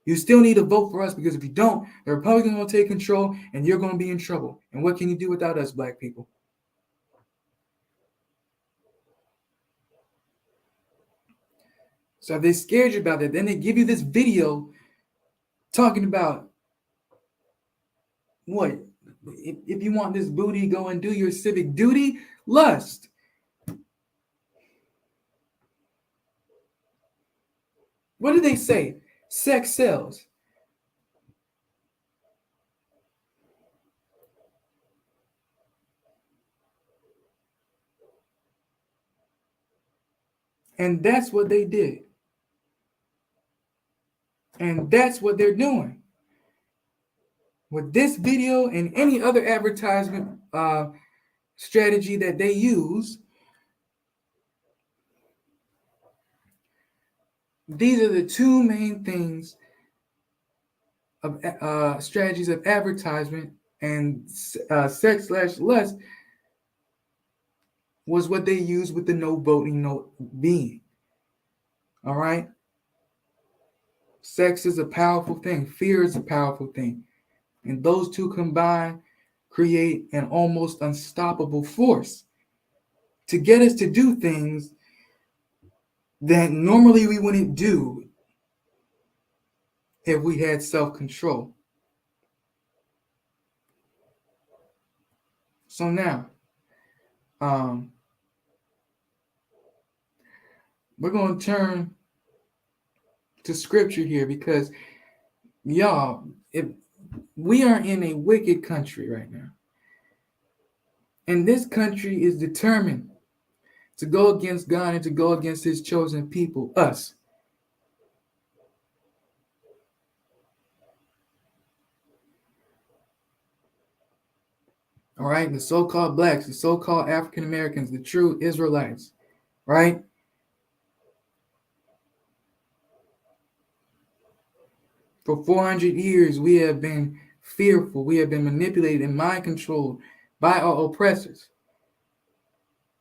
you still need to vote for us, because if you don't, the Republicans will take control and you're going to be in trouble. And what can you do without us, black people? So if they scared you about that, then they give you this video talking about what? If you want this booty, go and do your civic duty. Lust. What did they say? Sex sells. And that's what they did. And that's what they're doing. With this video and any other advertisement strategy that they use, these are the two main things of strategies of advertisement, and sex/lust was what they used with the no voting, no being. All right? Sex is a powerful thing. Fear is a powerful thing. And those two combined create an almost unstoppable force to get us to do things that normally we wouldn't do if we had self-control. So now, we're going to turn to scripture here, because y'all, if we are in a wicked country right now, and this country is determined to go against God and to go against his chosen people, us. All right, the so-called blacks, the so-called African Americans, the true Israelites, right? For 400 years, we have been fearful. We have been manipulated and mind controlled by our oppressors.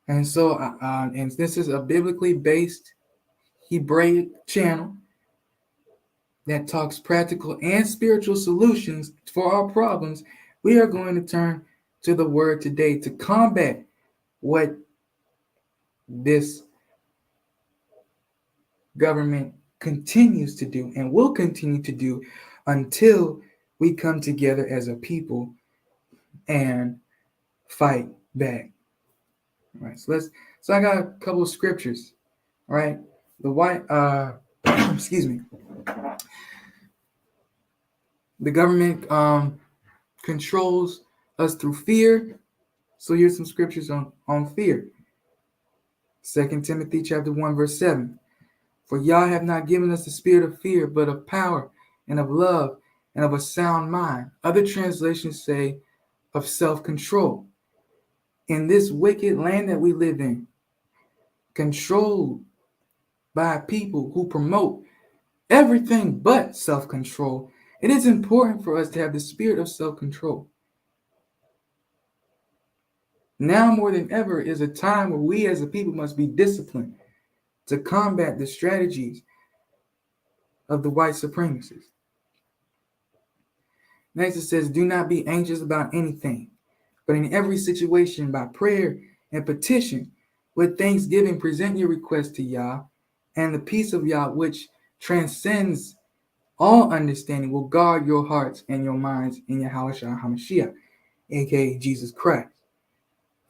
And so, and this is a biblically based Hebraic channel that talks practical and spiritual solutions for our problems. We are going to turn to the word today to combat what this government continues to do and will continue to do until we come together as a people and fight back. All right, so I got a couple of scriptures. All right, the white excuse me, the government controls us through fear. So here's some scriptures on fear. 2 Timothy chapter 1 verse 7. For Yah have not given us the spirit of fear, but of power and of love and of a sound mind. Other translations say of self-control. In this wicked land that we live in, controlled by people who promote everything but self-control, it is important for us to have the spirit of self-control. Now more than ever is a time where we as a people must be disciplined to combat the strategies of the white supremacists. Next it says, do not be anxious about anything, but in every situation by prayer and petition with thanksgiving present your request to Yah, and the peace of Yah, which transcends all understanding, will guard your hearts and your minds in Yahweh HaMashiach, aka Jesus Christ.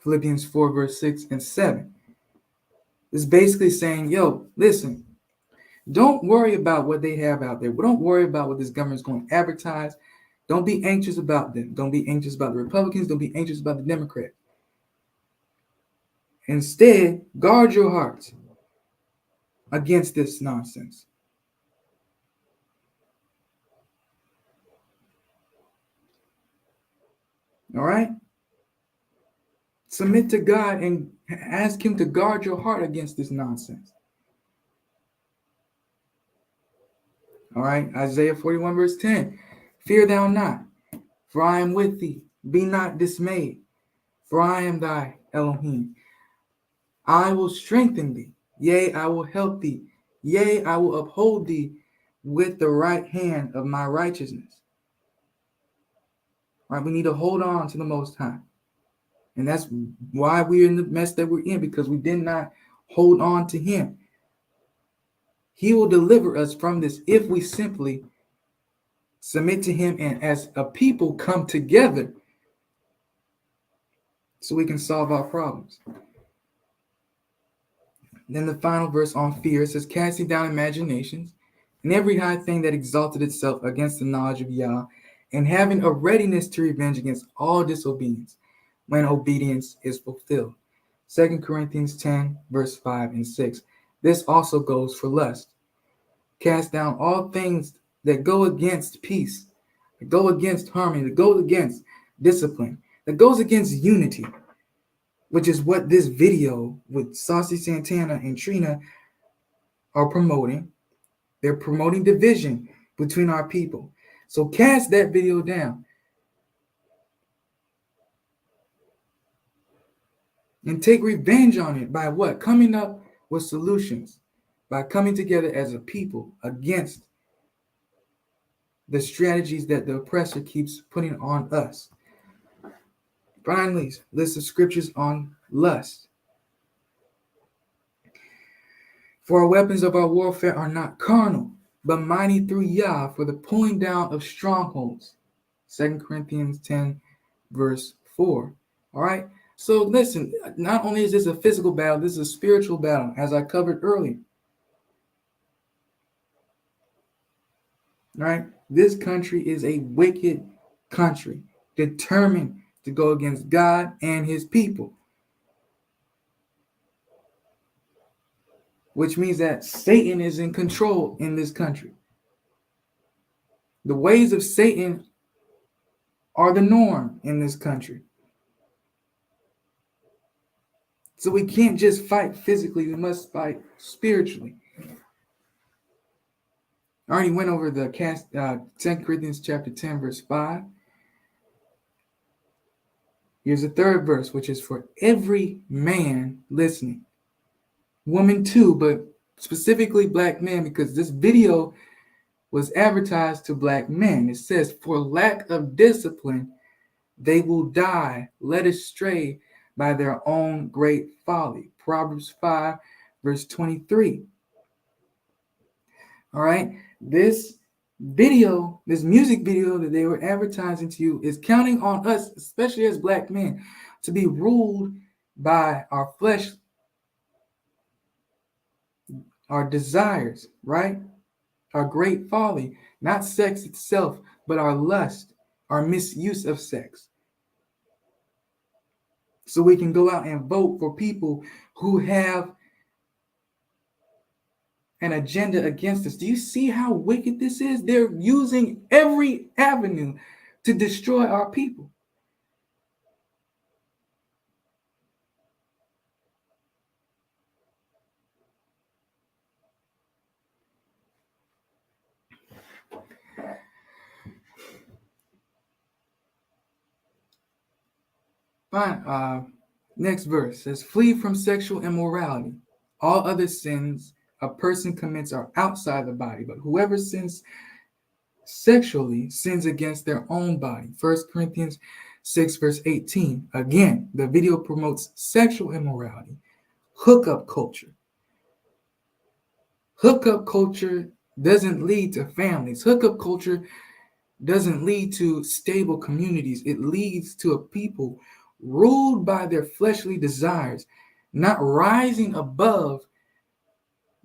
Philippians 4 verse 6 and 7. It's basically saying, yo, listen, don't worry about what they have out there. Don't worry about what this government's going to advertise. Don't be anxious about them. Don't be anxious about the Republicans. Don't be anxious about the Democrats. Instead, guard your hearts against this nonsense. All right? Submit to God and ask him to guard your heart against this nonsense. All right, Isaiah 41 verse 10. Fear thou not, for I am with thee. Be not dismayed, for I am thy Elohim. I will strengthen thee. Yea, I will help thee. Yea, I will uphold thee with the right hand of my righteousness. All right, we need to hold on to the Most High. And that's why we're in the mess that we're in, because we did not hold on to him. He will deliver us from this if we simply submit to him and as a people come together so we can solve our problems. Then the final verse on fear says, casting down imaginations and every high thing that exalted itself against the knowledge of Yah, and having a readiness to revenge against all disobedience when obedience is fulfilled. 2 Corinthians 10 verse 5 and 6. This also goes for lust. Cast down all things that go against peace, that go against harmony, that go against discipline, that goes against unity, which is what this video with Saucy Santana and Trina are promoting. They're promoting division between our people. So cast that video down and take revenge on it by what? Coming up with solutions, by coming together as a people against the strategies that the oppressor keeps putting on us. Finally, list of scriptures on lust. For our weapons of our warfare are not carnal, but mighty through Yah for the pulling down of strongholds. 2 Corinthians 10 verse 4. All right. So listen, not only is this a physical battle, this is a spiritual battle, as I covered earlier. All right. This country is a wicked country, determined to go against God and his people. Which means that Satan is in control in this country. The ways of Satan are the norm in this country. So we can't just fight physically, we must fight spiritually. I already went over the 2 Corinthians chapter 10, verse 5. Here's the third verse, which is for every man listening. Woman too, but specifically black men, because this video was advertised to black men. It says, for lack of discipline, they will die, led astray by their own great folly. Proverbs 5, verse 23. All right. This video, this music video that they were advertising to you, is counting on us, especially as black men, to be ruled by our flesh, our desires, right? Our great folly, not sex itself, but our lust, our misuse of sex. So we can go out and vote for people who have an agenda against us. Do you see how wicked this is? They're using every avenue to destroy our people. Fine. Next verse says, flee from sexual immorality. All other sins a person commits are outside the body, but whoever sins sexually sins against their own body. 1 Corinthians 6, verse 18. Again, the video promotes sexual immorality, hookup culture. Hookup culture doesn't lead to families. Hookup culture doesn't lead to stable communities. It leads to a people ruled by their fleshly desires, not rising above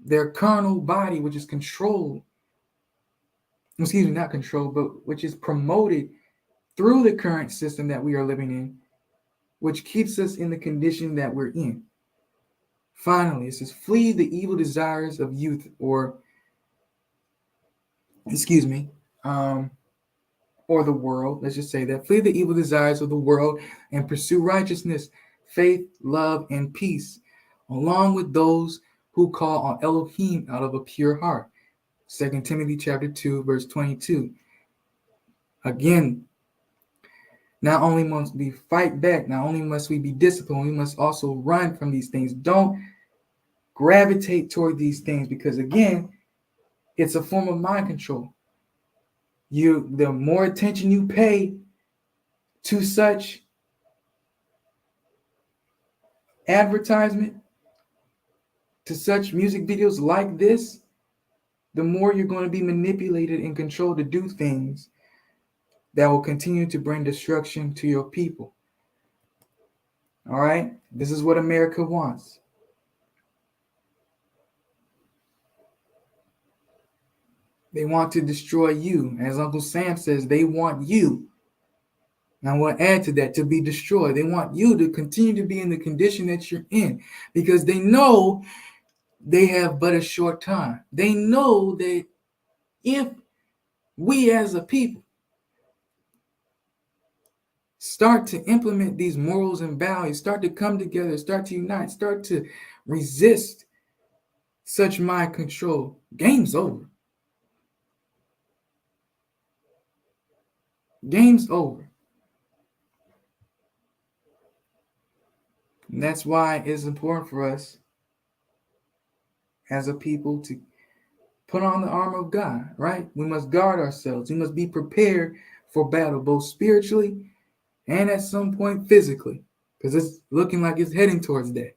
their carnal body, which is controlled, not controlled, but which is promoted through the current system that we are living in, which keeps us in the condition that we're in. Finally, it says, flee the evil desires of youth, or the world. Let's just say that. Flee the evil desires of the world and pursue righteousness, faith, love, and peace, along with those who call on Elohim out of a pure heart. 2 Timothy chapter 2, verse 22. Again, not only must we fight back, not only must we be disciplined, we must also run from these things. Don't gravitate toward these things, because again, it's a form of mind control. The more attention you pay to such advertisement, to such music videos like this, the more you're going to be manipulated and controlled to do things that will continue to bring destruction to your people. All right? This is what America wants. They want to destroy you. As Uncle Sam says, they want you. And I want to add to that, to be destroyed. They want you to continue to be in the condition that you're in, because they know they have but a short time. They know that if we as a people start to implement these morals and values, start to come together, start to unite, start to resist such mind control, game's over. Game's over. And that's why it's important for us as a people to put on the armor of God, right? We must guard ourselves. We must be prepared for battle, both spiritually and at some point physically, because it's looking like it's heading towards that.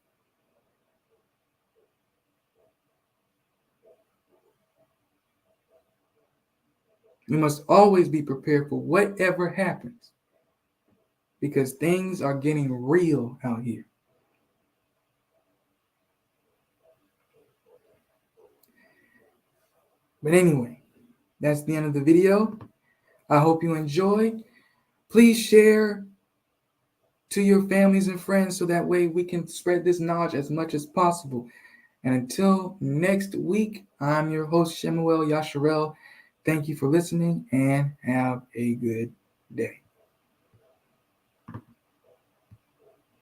We must always be prepared for whatever happens, because things are getting real out here. But anyway, that's the end of the video. I hope you enjoyed. Please share to your families and friends so that way we can spread this knowledge as much as possible. And until next week, I'm your host, Shemuel Yasharel. Thank you for listening and have a good day.